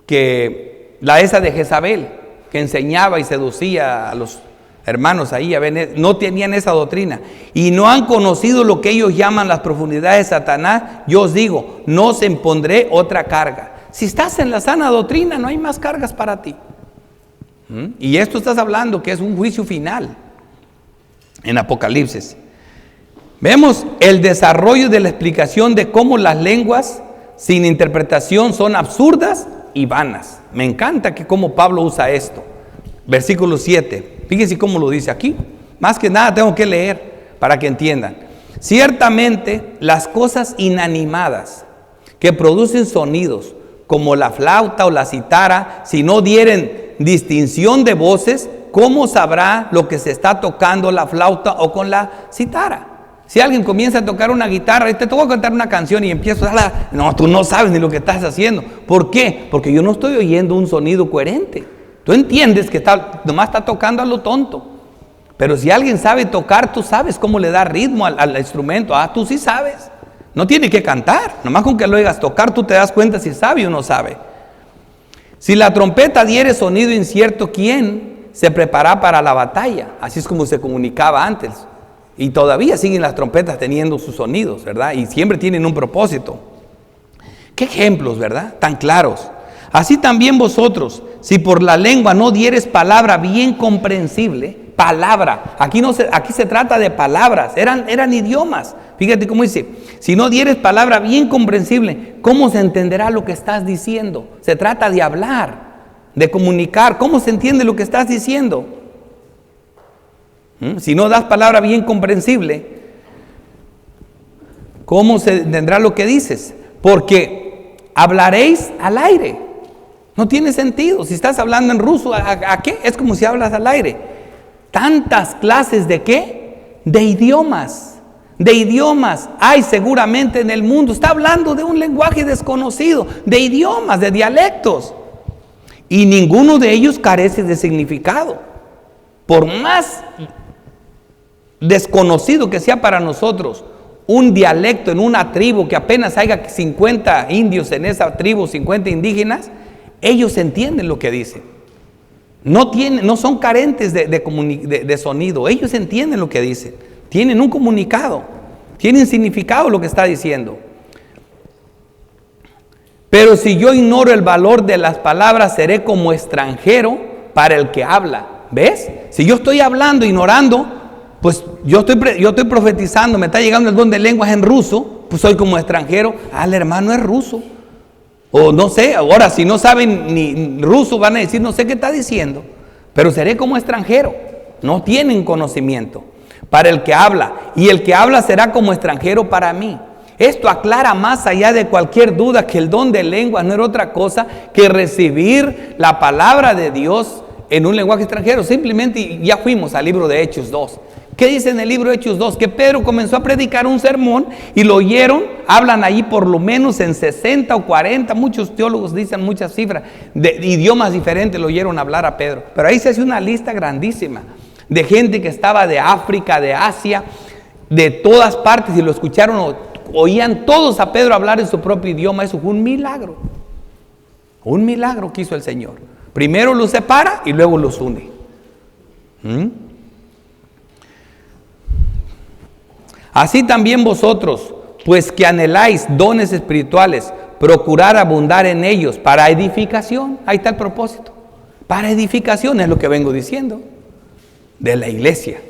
que esa de Jezabel, que enseñaba y seducía a los hermanos ahí, no tenían esa doctrina y no han conocido lo que ellos llaman las profundidades de Satanás. Yo os digo, no os impondré otra carga. Si estás en la sana doctrina, no hay más cargas para ti. Y esto estás hablando que es un juicio final en Apocalipsis. Vemos el desarrollo de la explicación de cómo las lenguas sin interpretación son absurdas y vanas. Me encanta que cómo Pablo usa esto. Versículo 7. Fíjense cómo lo dice aquí. Más que nada tengo que leer para que entiendan. Ciertamente las cosas inanimadas que producen sonidos, como la flauta o la citara, si no dieren distinción de voces, ¿cómo sabrá lo que se está tocando la flauta o con la citara? Si alguien comienza a tocar una guitarra, te voy a cantar una canción y empiezo a hablar, no, tú no sabes ni lo que estás haciendo. ¿Por qué? Porque yo no estoy oyendo un sonido coherente. Tú entiendes que nomás está tocando a lo tonto. Pero si alguien sabe tocar, tú sabes cómo le da ritmo al instrumento. Tú sí sabes. No tiene que cantar. Nomás con que lo oigas tocar, tú te das cuenta si sabe o no sabe. Si la trompeta diere sonido incierto, ¿quién se prepara para la batalla? Así es como se comunicaba antes. Y todavía siguen las trompetas teniendo sus sonidos, ¿verdad? Y siempre tienen un propósito. ¿Qué ejemplos, verdad? Tan claros. Así también vosotros, si por la lengua no dieres palabra bien comprensible, palabra, aquí se trata de palabras, eran idiomas. Fíjate cómo dice, si no dieres palabra bien comprensible, ¿cómo se entenderá lo que estás diciendo? Se trata de hablar, de comunicar. ¿Cómo se entiende lo que estás diciendo? Si no das palabra bien comprensible, ¿cómo se entenderá lo que dices? Porque hablaréis al aire. No tiene sentido. Si estás hablando en ruso, ¿a qué? Es como si hablas al aire. Tantas clases de ¿qué? De idiomas. De idiomas hay seguramente en el mundo. Está hablando de un lenguaje desconocido, de idiomas, de dialectos. Y ninguno de ellos carece de significado. Por más desconocido que sea para nosotros un dialecto en una tribu, que apenas haya 50 indios en esa tribu, 50 indígenas, ellos entienden lo que dicen. No son carentes de sonido. Ellos entienden lo que dicen. Tienen un comunicado. Tienen significado lo que está diciendo. Pero si yo ignoro el valor de las palabras, seré como extranjero para el que habla. ¿Ves? Si yo estoy hablando, ignorando, pues yo estoy profetizando, me está llegando el don de lenguas en ruso, pues soy como extranjero. El hermano es ruso. O no sé, ahora si no saben ni ruso van a decir, no sé qué está diciendo. Pero seré como extranjero. No tienen conocimiento. Para el que habla. Y el que habla será como extranjero para mí. Esto aclara más allá de cualquier duda que el don de lenguas no era otra cosa que recibir la palabra de Dios en un lenguaje extranjero. Simplemente ya fuimos al libro de Hechos 2. ¿Qué dice en el libro de Hechos 2? Que Pedro comenzó a predicar un sermón y lo oyeron, hablan ahí por lo menos en 60 o 40, muchos teólogos dicen muchas cifras, de idiomas diferentes lo oyeron hablar a Pedro. Pero ahí se hace una lista grandísima de gente que estaba de África, de Asia, de todas partes y lo escucharon, oían todos a Pedro hablar en su propio idioma. Eso fue un milagro que hizo el Señor. Primero los separa y luego los une. Así también vosotros, pues que anheláis dones espirituales, procurar abundar en ellos para edificación. Ahí está el propósito. Para edificación es lo que vengo diciendo de la iglesia.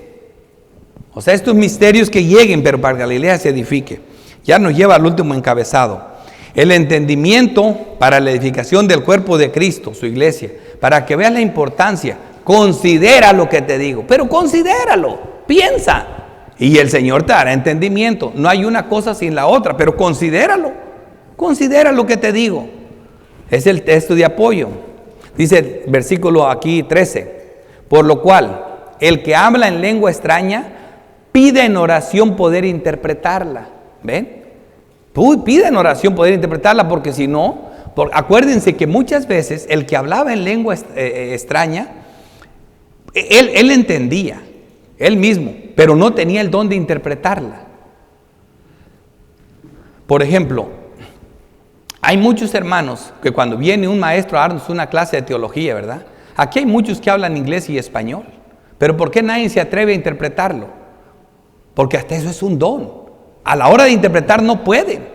O sea, estos misterios que lleguen, pero para que la iglesia se edifique. Ya nos lleva al último encabezado. El entendimiento para la edificación del cuerpo de Cristo, su iglesia. Para que veas la importancia. Considera lo que te digo. Pero considéralo. Piensa. Y el Señor te dará entendimiento. No hay una cosa sin la otra, pero considéralo. Considera lo que te digo. Es el texto de apoyo. Dice el versículo aquí 13. Por lo cual, el que habla en lengua extraña, pide en oración poder interpretarla. ¿Ven? Tú pide en oración poder interpretarla, porque si no, acuérdense que muchas veces el que hablaba en lengua extraña, él entendía, él mismo, pero no tenía el don de interpretarla. Por ejemplo, hay muchos hermanos que cuando viene un maestro a darnos una clase de teología, ¿verdad? Aquí hay muchos que hablan inglés y español, pero ¿por qué nadie se atreve a interpretarlo? Porque hasta eso es un don. A la hora de interpretar no pueden.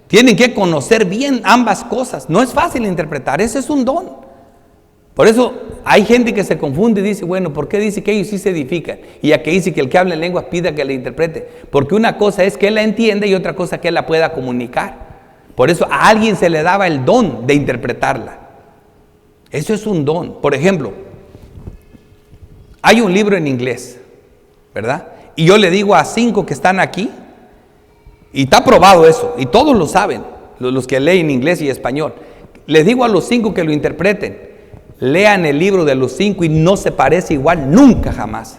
Tienen que conocer bien ambas cosas. No es fácil interpretar, ese es un don. Por eso hay gente que se confunde y dice, bueno, ¿por qué dice que ellos sí se edifican? Y a que dice que el que habla en lenguas pida que le interprete. Porque una cosa es que él la entiende y otra cosa que él la pueda comunicar. Por eso a alguien se le daba el don de interpretarla. Eso es un don. Por ejemplo, hay un libro en inglés, ¿verdad? Y yo le digo a 5 que están aquí, y está probado eso, y todos lo saben, los que leen inglés y español. Les digo a los 5 que lo interpreten. Lean el libro de los 5 y no se parece igual nunca, jamás.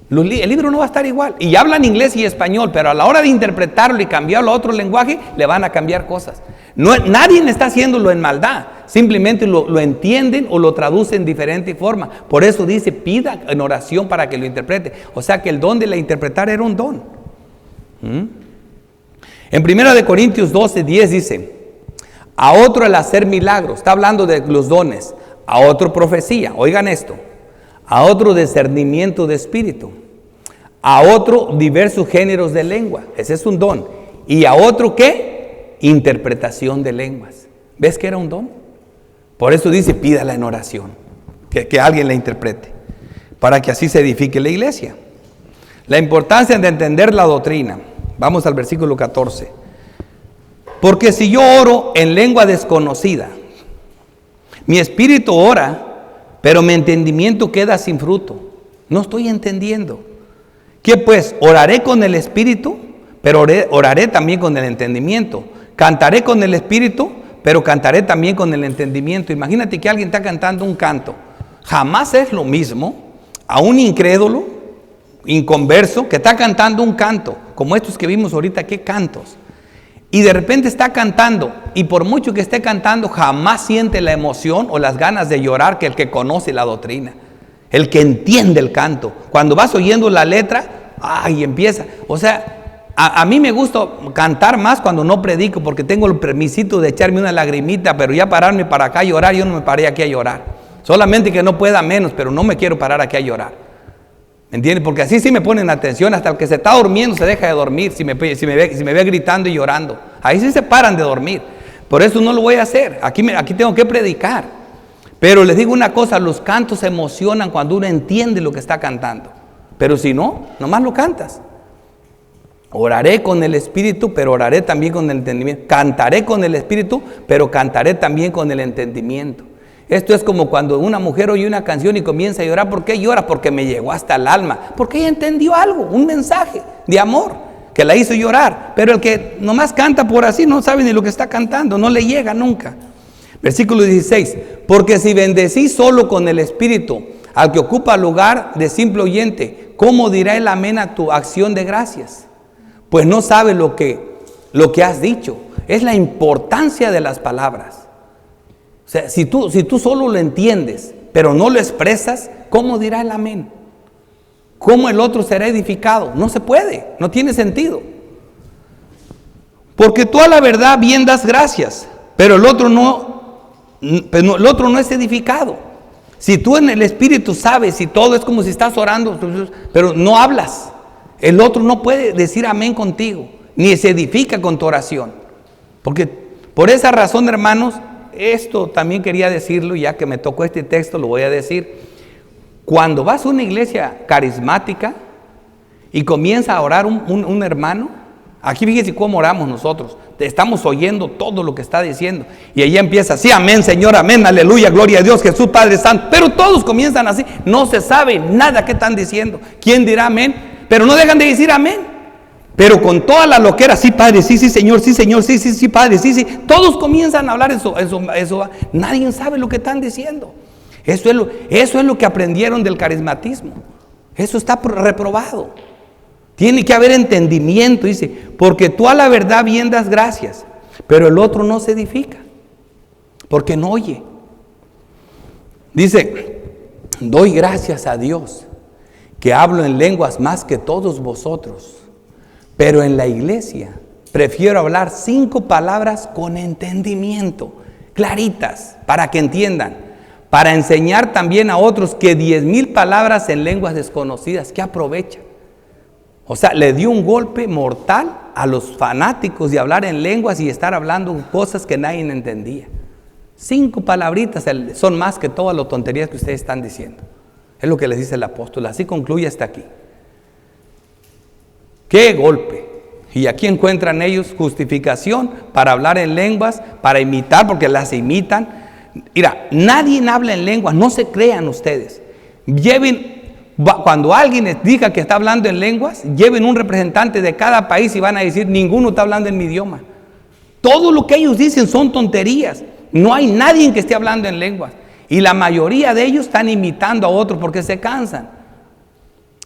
El libro no va a estar igual. Y hablan inglés y español, pero a la hora de interpretarlo y cambiarlo a otro lenguaje, le van a cambiar cosas. Nadie está haciéndolo en maldad. Simplemente lo entienden o lo traducen de diferente forma. Por eso dice, pida en oración para que lo interprete. O sea que el don de la interpretar era un don. En 1 Corintios 12:10 dice, a otro el hacer milagros. Está hablando de los dones. A otro profecía, oigan esto, a otro discernimiento de espíritu, a otro diversos géneros de lengua, ese es un don, y a otro ¿qué? Interpretación de lenguas. ¿Ves que era un don? Por eso dice, pídala en oración, que alguien la interprete, para que así se edifique la iglesia. La importancia de entender la doctrina, vamos al versículo 14, porque si yo oro en lengua desconocida, mi espíritu ora, pero mi entendimiento queda sin fruto. No estoy entendiendo. ¿Qué pues? Oraré con el espíritu, pero oraré también con el entendimiento. Cantaré con el espíritu, pero cantaré también con el entendimiento. Imagínate que alguien está cantando un canto. Jamás es lo mismo a un incrédulo, inconverso, que está cantando un canto, como estos que vimos ahorita, ¿qué cantos? Y de repente está cantando, y por mucho que esté cantando, jamás siente la emoción o las ganas de llorar que el que conoce la doctrina, el que entiende el canto. Cuando vas oyendo la letra, ¡ay! Empieza. O sea, a mí me gusta cantar más cuando no predico, porque tengo el permisito de echarme una lagrimita, pero ya pararme para acá a llorar, yo no me paré aquí a llorar. Solamente que no pueda menos, pero no me quiero parar aquí a llorar. ¿Entiendes? Porque así sí me ponen atención, hasta el que se está durmiendo se deja de dormir si me ve gritando y llorando. Ahí sí se paran de dormir. Por eso no lo voy a hacer. Aquí tengo que predicar. Pero les digo una cosa, los cantos se emocionan cuando uno entiende lo que está cantando. Pero si no, nomás lo cantas. Oraré con el Espíritu, pero oraré también con el entendimiento. Cantaré con el Espíritu, pero cantaré también con el entendimiento. Esto es como cuando una mujer oye una canción y comienza a llorar. ¿Por qué llora? Porque me llegó hasta el alma. Porque ella entendió algo, un mensaje de amor que la hizo llorar. Pero el que nomás canta por así no sabe ni lo que está cantando, no le llega nunca. Versículo 16. Porque si bendecís solo con el Espíritu al que ocupa lugar de simple oyente, ¿cómo dirá el amén a tu acción de gracias? Pues no sabe lo que has dicho. Es la importancia de las palabras. O sea, si tú solo lo entiendes, pero no lo expresas, ¿cómo dirá el amén? ¿Cómo el otro será edificado? No se puede, no tiene sentido. Porque tú a la verdad bien das gracias, pero el otro no es edificado. Si tú en el Espíritu sabes y todo es como si estás orando, pero no hablas, el otro no puede decir amén contigo, ni se edifica con tu oración. Porque por esa razón, hermanos, esto también quería decirlo, ya que me tocó este texto, lo voy a decir. Cuando vas a una iglesia carismática y comienza a orar un hermano, aquí fíjense cómo oramos nosotros. Estamos oyendo todo lo que está diciendo. Y ella empieza así, amén, Señor, amén, aleluya, gloria a Dios, Jesús, Padre Santo. Pero todos comienzan así, no se sabe nada que están diciendo. ¿Quién dirá amén? Pero no dejan de decir amén. Pero con toda la loquera, sí, Padre, sí, Señor, sí, Padre, sí. Todos comienzan a hablar eso. Nadie sabe lo que están diciendo. Eso es lo que aprendieron del carismatismo. Eso está reprobado. Tiene que haber entendimiento, dice, porque tú a la verdad bien das gracias, pero el otro no se edifica, porque no oye. Dice, doy gracias a Dios que hablo en lenguas más que todos vosotros, pero en la iglesia prefiero hablar 5 palabras con entendimiento, claritas, para que entiendan, para enseñar también a otros que 10,000 palabras en lenguas desconocidas. ¿Qué aprovecha? O sea, le dio un golpe mortal a los fanáticos de hablar en lenguas y estar hablando cosas que nadie entendía. 5 palabritas son más que todas las tonterías que ustedes están diciendo. Es lo que les dice el apóstol. Así concluye hasta aquí. ¡Qué golpe! Y aquí encuentran ellos justificación para hablar en lenguas, para imitar, porque las imitan. Mira, nadie habla en lenguas, no se crean ustedes. Cuando alguien les diga que está hablando en lenguas, lleven un representante de cada país y van a decir, ninguno está hablando en mi idioma. Todo lo que ellos dicen son tonterías. No hay nadie que esté hablando en lenguas. Y la mayoría de ellos están imitando a otros porque se cansan.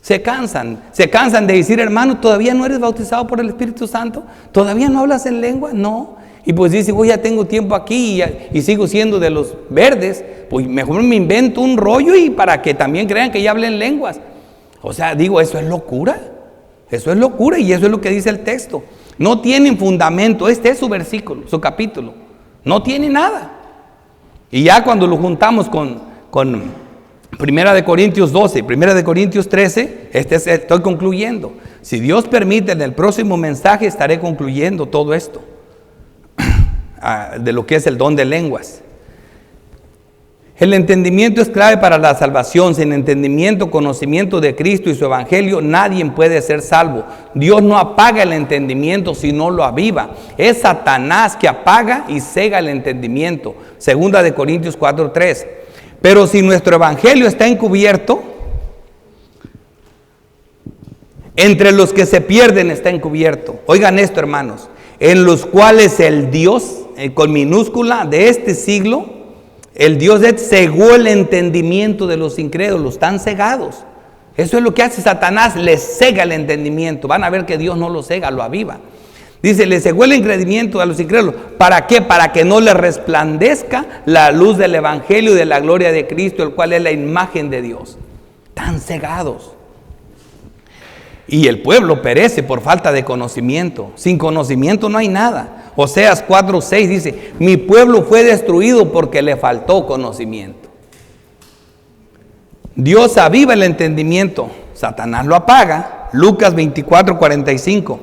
Se cansan de decir, hermano, ¿todavía no eres bautizado por el Espíritu Santo? ¿Todavía no hablas en lengua? No. Y pues dice, ya tengo tiempo aquí y sigo siendo de los verdes, pues mejor me invento un rollo y para que también crean que ya hablen en lenguas. O sea, digo, eso es locura. Eso es locura y eso es lo que dice el texto. No tienen fundamento, este es su versículo, su capítulo. No tiene nada. Y ya cuando lo juntamos con 1 de Corintios 12, 1 de Corintios 13, estoy concluyendo. Si Dios permite, en el próximo mensaje estaré concluyendo todo esto. De lo que es el don de lenguas. El entendimiento es clave para la salvación. Sin entendimiento, conocimiento de Cristo y su evangelio, nadie puede ser salvo. Dios no apaga el entendimiento, sino lo aviva. Es Satanás que apaga y cega el entendimiento. 2 de Corintios 4:3. Pero si nuestro evangelio está encubierto, entre los que se pierden está encubierto. Oigan esto, hermanos, en los cuales el Dios, con minúscula, de este siglo, el Dios cegó el entendimiento de los incrédulos, están cegados. Eso es lo que hace Satanás, les cega el entendimiento. Van a ver que Dios no lo cega, lo aviva. Dice, le cegó el entendimiento a los incrédulos. ¿Para qué? Para que no les resplandezca la luz del evangelio y de la gloria de Cristo, el cual es la imagen de Dios. Están cegados. Y el pueblo perece por falta de conocimiento. Sin conocimiento no hay nada. Oseas 4:6 dice, mi pueblo fue destruido porque le faltó conocimiento. Dios aviva el entendimiento, Satanás lo apaga. Lucas 24:45.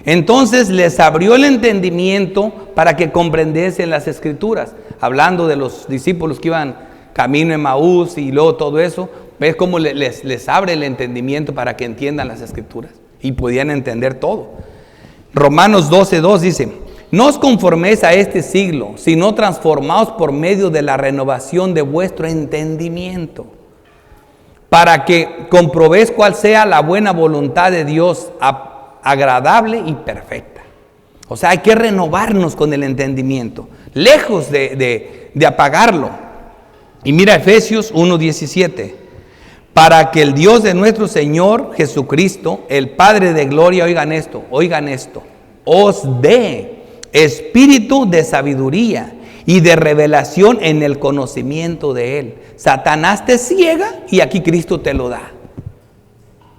Entonces les abrió el entendimiento para que comprendiesen las Escrituras. Hablando de los discípulos que iban camino en Emaús y luego todo eso, ves cómo les abre el entendimiento para que entiendan las Escrituras y podían entender todo. Romanos 12:2 dice: no os conforméis a este siglo, sino transformaos por medio de la renovación de vuestro entendimiento, para que comprobéis cuál sea la buena voluntad de Dios, agradable y perfecta. O sea, hay que renovarnos con el entendimiento, lejos de apagarlo. Y mira Efesios 1:17. Para que el Dios de nuestro Señor Jesucristo, el Padre de gloria, oigan esto, os dé espíritu de sabiduría y de revelación en el conocimiento de Él. Satanás te ciega y aquí Cristo te lo da.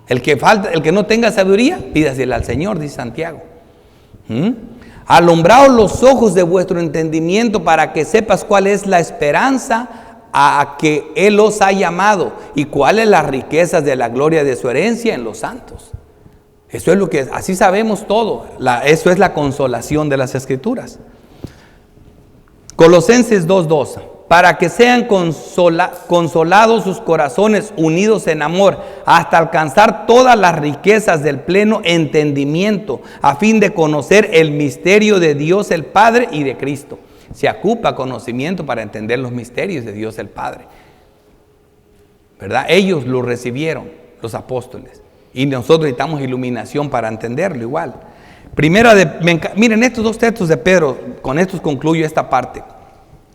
El que no tenga sabiduría, pídasela al Señor, dice Santiago. Alumbraos los ojos de vuestro entendimiento para que sepas cuál es la esperanza a que Él os ha llamado y cuáles las riquezas de la gloria de su herencia en los santos. Eso es lo que, así sabemos todo. Eso es la consolación de las Escrituras. Colosenses 2:2. Para que sean consolados sus corazones unidos en amor, hasta alcanzar todas las riquezas del pleno entendimiento, a fin de conocer el misterio de Dios el Padre y de Cristo. Se ocupa conocimiento para entender los misterios de Dios el Padre, ¿verdad? Ellos lo recibieron, los apóstoles, y nosotros necesitamos iluminación para entenderlo igual. Miren estos dos textos de Pedro, con estos concluyo esta parte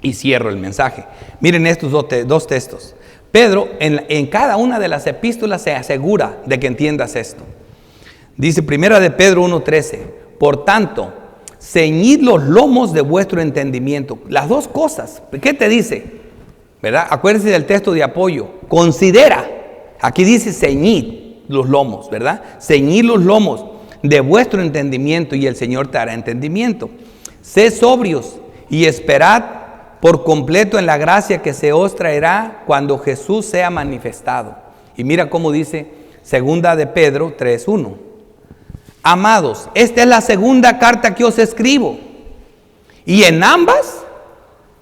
y cierro el mensaje. Miren estos dos textos. Pedro en cada una de las epístolas se asegura de que entiendas esto. Dice primera de Pedro 1:13, por tanto, ceñid los lomos de vuestro entendimiento. Las dos cosas. ¿Qué te dice? ¿Verdad? Acuérdense del texto de apoyo. Considera. Aquí dice ceñid los lomos, ¿verdad? Ceñid los lomos de vuestro entendimiento y el Señor te hará entendimiento. Sed sobrios y esperad por completo en la gracia que se os traerá cuando Jesús sea manifestado. Y mira cómo dice segunda de Pedro 3:1. Amados, esta es la segunda carta que os escribo, y en ambas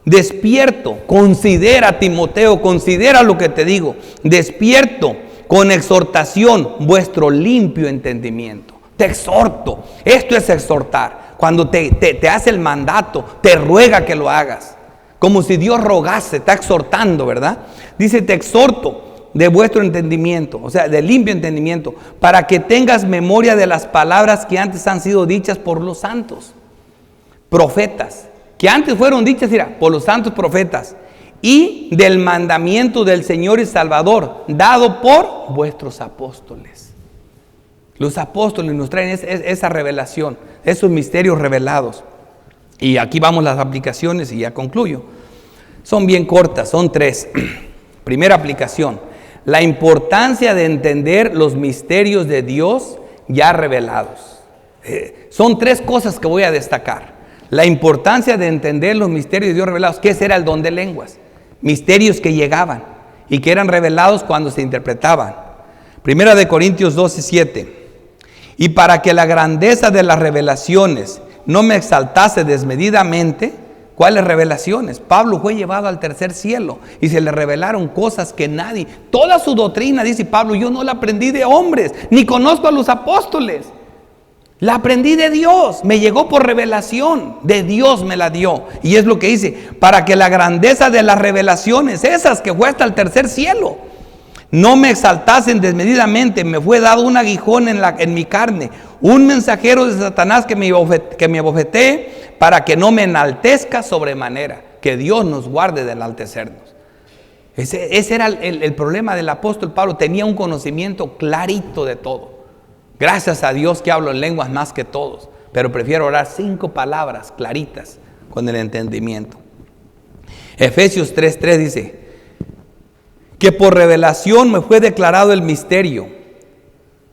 despierto, considera Timoteo, considera lo que te digo, despierto con exhortación vuestro limpio entendimiento. Te exhorto, esto es exhortar, cuando te hace el mandato, te ruega que lo hagas, como si Dios rogase, está exhortando, ¿verdad? Dice, te exhorto de vuestro entendimiento, o sea, de limpio entendimiento, para que tengas memoria de las palabras que antes han sido dichas por los santos profetas, que antes fueron dichas, mira, por los santos profetas, y del mandamiento del Señor y Salvador, dado por vuestros apóstoles. Los apóstoles nos traen esa revelación, esos misterios revelados. Y aquí vamos las aplicaciones y ya concluyo. Son bien cortas, son 3. Primera aplicación: la importancia de entender los misterios de Dios ya revelados. Son 3 cosas que voy a destacar. La importancia de entender los misterios de Dios revelados. ¿Qué era el don de lenguas? Misterios que llegaban y que eran revelados cuando se interpretaban. Primera de Corintios 12:7. Y para que la grandeza de las revelaciones no me exaltase desmedidamente. ¿Cuáles revelaciones? Pablo fue llevado al tercer cielo y se le revelaron cosas que nadie, toda su doctrina, dice Pablo, yo no la aprendí de hombres, ni conozco a los apóstoles. La aprendí de Dios, me llegó por revelación, de Dios me la dio. Y es lo que dice, para que la grandeza de las revelaciones, esas que fue hasta el tercer cielo, no me exaltasen desmedidamente. Me fue dado un aguijón en mi carne, un mensajero de Satanás que me abofetee, para que no me enaltezca sobremanera. Que Dios nos guarde de enaltecernos. Ese era el problema del apóstol Pablo. Tenía un conocimiento clarito de todo. Gracias a Dios que hablo en lenguas más que todos, pero prefiero orar 5 palabras claritas con el entendimiento. Efesios 3:3 dice que por revelación me fue declarado el misterio,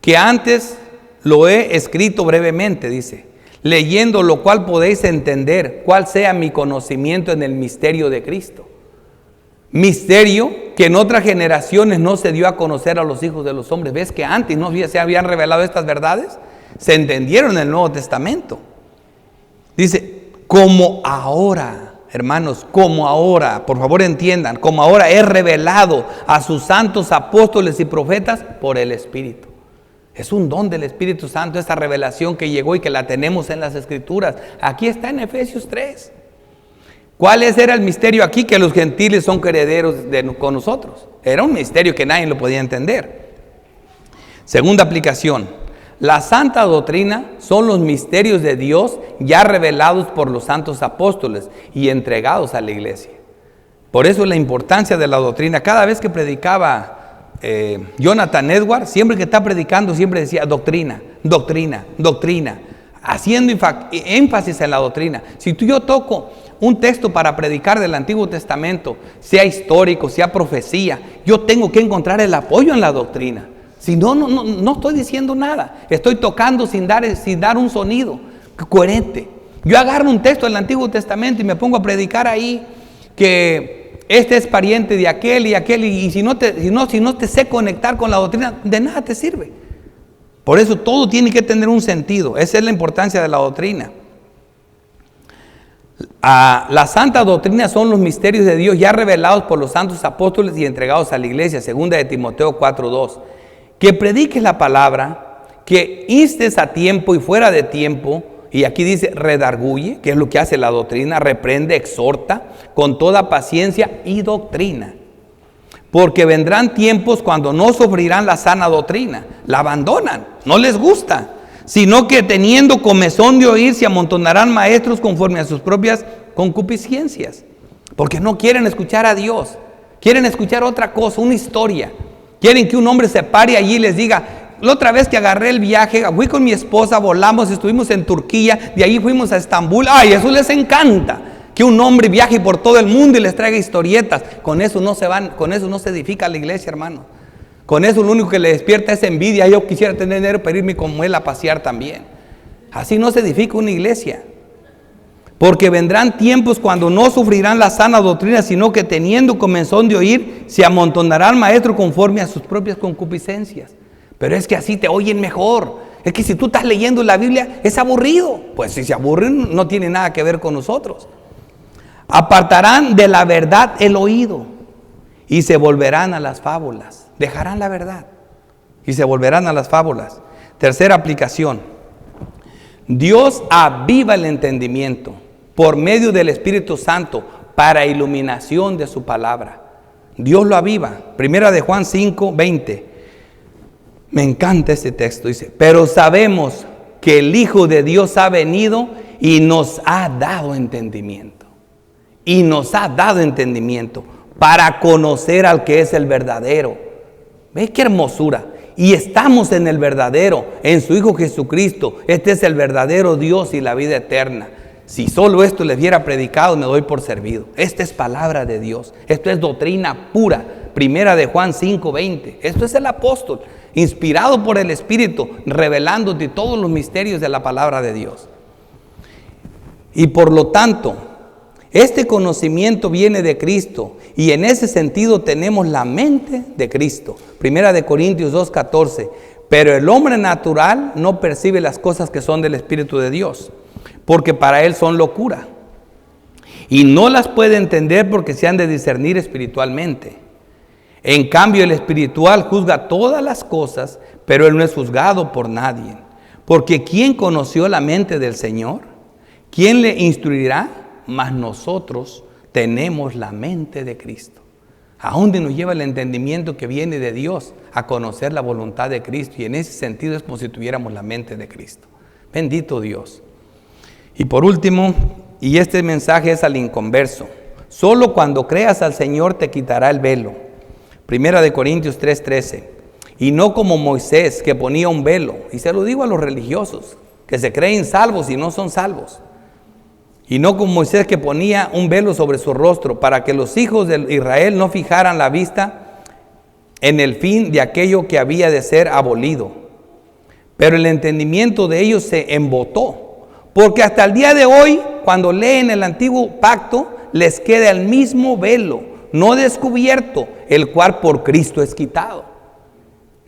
que antes lo he escrito brevemente, dice, leyendo lo cual podéis entender cuál sea mi conocimiento en el misterio de Cristo. Misterio que en otras generaciones no se dio a conocer a los hijos de los hombres. ¿Ves que antes no se habían revelado estas verdades? se entendieron en el Nuevo Testamento. Dice, como ahora, hermanos, como ahora, por favor entiendan, como ahora es revelado a sus santos apóstoles y profetas por el Espíritu. Es un don del Espíritu Santo, esta revelación que llegó y que la tenemos en las Escrituras. Aquí está en Efesios 3. ¿Cuál era el misterio aquí? Que los gentiles son herederos con nosotros. Era un misterio que nadie lo podía entender. Segunda aplicación. La santa doctrina son los misterios de Dios ya revelados por los santos apóstoles y entregados a la iglesia. Por eso la importancia de la doctrina. Cada vez que predicaba Jonathan Edwards, siempre que está predicando, siempre decía doctrina, doctrina, doctrina, haciendo énfasis en la doctrina. Si yo toco un texto para predicar del Antiguo Testamento, sea histórico, sea profecía, yo tengo que encontrar el apoyo en la doctrina. Si no, no estoy diciendo nada. Estoy tocando sin dar un sonido coherente. Yo agarro un texto del Antiguo Testamento y me pongo a predicar ahí que este es pariente de aquel y aquel, y si no te sé conectar con la doctrina, de nada te sirve. Por eso todo tiene que tener un sentido. Esa es la importancia de la doctrina. La santa doctrina son los misterios de Dios ya revelados por los santos apóstoles y entregados a la iglesia. Segunda de Timoteo 4:2. Que prediques la palabra, que instes a tiempo y fuera de tiempo. Y aquí dice redarguye, que es lo que hace la doctrina, reprende, exhorta con toda paciencia y doctrina. Porque vendrán tiempos cuando no sufrirán la sana doctrina, la abandonan, no les gusta, sino que teniendo comezón de oír se amontonarán maestros conforme a sus propias concupiscencias. Porque no quieren escuchar a Dios, quieren escuchar otra cosa, una historia. Quieren que un hombre se pare allí y les diga: la otra vez que agarré el viaje, fui con mi esposa, volamos, estuvimos en Turquía, de ahí fuimos a Estambul. ¡Ay, eso les encanta! Que un hombre viaje por todo el mundo y les traiga historietas. Con eso no se edifica la iglesia, hermano. Con eso lo único que le despierta es envidia. Yo quisiera tener dinero para irme como él a pasear también. Así no se edifica una iglesia. Porque vendrán tiempos cuando no sufrirán la sana doctrina, sino que teniendo comezón de oír, se amontonarán maestros conforme a sus propias concupiscencias. Pero es que así te oyen mejor. Es que si tú estás leyendo la Biblia, es aburrido. Pues si se aburren, no tiene nada que ver con nosotros. Apartarán de la verdad el oído y se volverán a las fábulas. Dejarán la verdad y se volverán a las fábulas. Tercera aplicación. Dios aviva el entendimiento por medio del Espíritu Santo para iluminación de su palabra. Dios lo aviva. Primera de Juan 5:20. Me encanta este texto. Dice: pero sabemos que el Hijo de Dios ha venido y nos ha dado entendimiento. Y nos ha dado entendimiento para conocer al que es el verdadero. ¿Ves qué hermosura? Y estamos en el verdadero, en su Hijo Jesucristo. Este es el verdadero Dios y la vida eterna. Si solo esto les hubiera predicado, me doy por servido. Esta es palabra de Dios. Esto es doctrina pura. Primera de Juan 5:20. Esto es el apóstol, inspirado por el Espíritu, revelándote todos los misterios de la palabra de Dios. Y por lo tanto, este conocimiento viene de Cristo y en ese sentido tenemos la mente de Cristo. Primera de Corintios 2:14. Pero el hombre natural no percibe las cosas que son del Espíritu de Dios, porque para él son locura. Y no las puede entender porque se han de discernir espiritualmente. En cambio, el espiritual juzga todas las cosas, pero él no es juzgado por nadie. Porque ¿quién conoció la mente del Señor? ¿Quién le instruirá? Mas nosotros tenemos la mente de Cristo. ¿A dónde nos lleva el entendimiento que viene de Dios? A conocer la voluntad de Cristo. Y en ese sentido es como si tuviéramos la mente de Cristo. Bendito Dios. Y por último, y este mensaje es al inconverso: solo cuando creas al Señor te quitará el velo. Primera de Corintios 3:13. Y no como Moisés, que ponía un velo. Y se lo digo a los religiosos, que se creen salvos y no son salvos. Y no como Moisés, que ponía un velo sobre su rostro, para que los hijos de Israel no fijaran la vista en el fin de aquello que había de ser abolido. Pero el entendimiento de ellos se embotó, porque hasta el día de hoy, cuando leen el antiguo pacto, les queda el mismo velo, no descubierto, el cual por Cristo es quitado.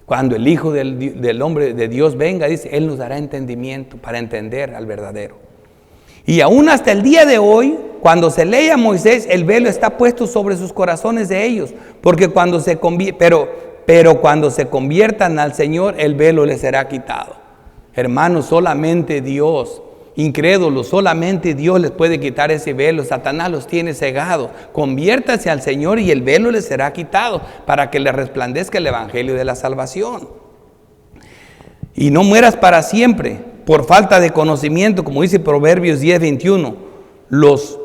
Cuando el Hijo del hombre de Dios venga, dice, Él nos dará entendimiento para entender al verdadero. Y aún hasta el día de hoy, cuando se lee a Moisés, el velo está puesto sobre sus corazones de ellos, porque cuando pero cuando se conviertan al Señor, el velo les será quitado. Hermanos, solamente Dios, incrédulos, solamente Dios les puede quitar ese velo. Satanás los tiene cegados. Conviértase al Señor y el velo les será quitado para que le resplandezca el evangelio de la salvación. Y no mueras para siempre por falta de conocimiento, como dice Proverbios 10:21. Los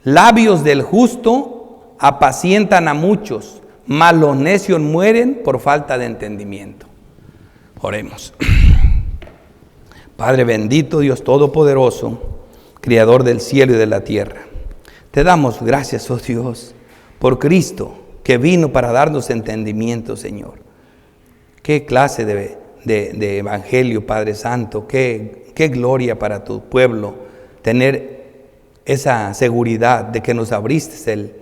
labios del justo apacientan a muchos, mas los necios mueren por falta de entendimiento. Oremos. Padre bendito, Dios todopoderoso, Creador del cielo y de la tierra, te damos gracias, oh Dios, por Cristo que vino para darnos entendimiento, Señor. Qué clase de evangelio, Padre Santo, qué gloria para tu pueblo tener esa seguridad de que nos abriste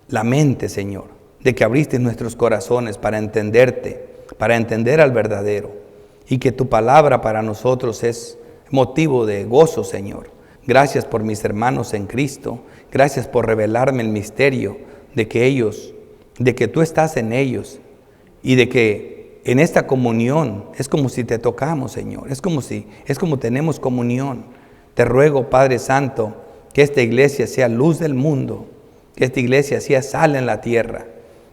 la mente, Señor, de que abriste nuestros corazones para entenderte, para entender al verdadero, y que tu palabra para nosotros es motivo de gozo, Señor. Gracias por mis hermanos en Cristo, gracias por revelarme el misterio de que tú estás en ellos, y de que en esta comunión es como si te tocamos, Señor, es como tenemos comunión. Te ruego, Padre Santo, que esta iglesia sea luz del mundo, que esta iglesia sea sal en la tierra,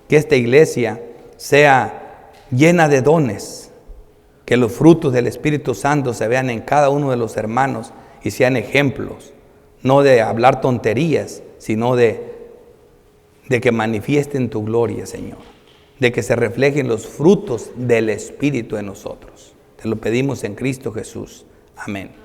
que esta iglesia sea llena de dones, que los frutos del Espíritu Santo se vean en cada uno de los hermanos y sean ejemplos, no de hablar tonterías, sino de que manifiesten tu gloria, Señor, de que se reflejen los frutos del Espíritu en nosotros. Te lo pedimos en Cristo Jesús. Amén.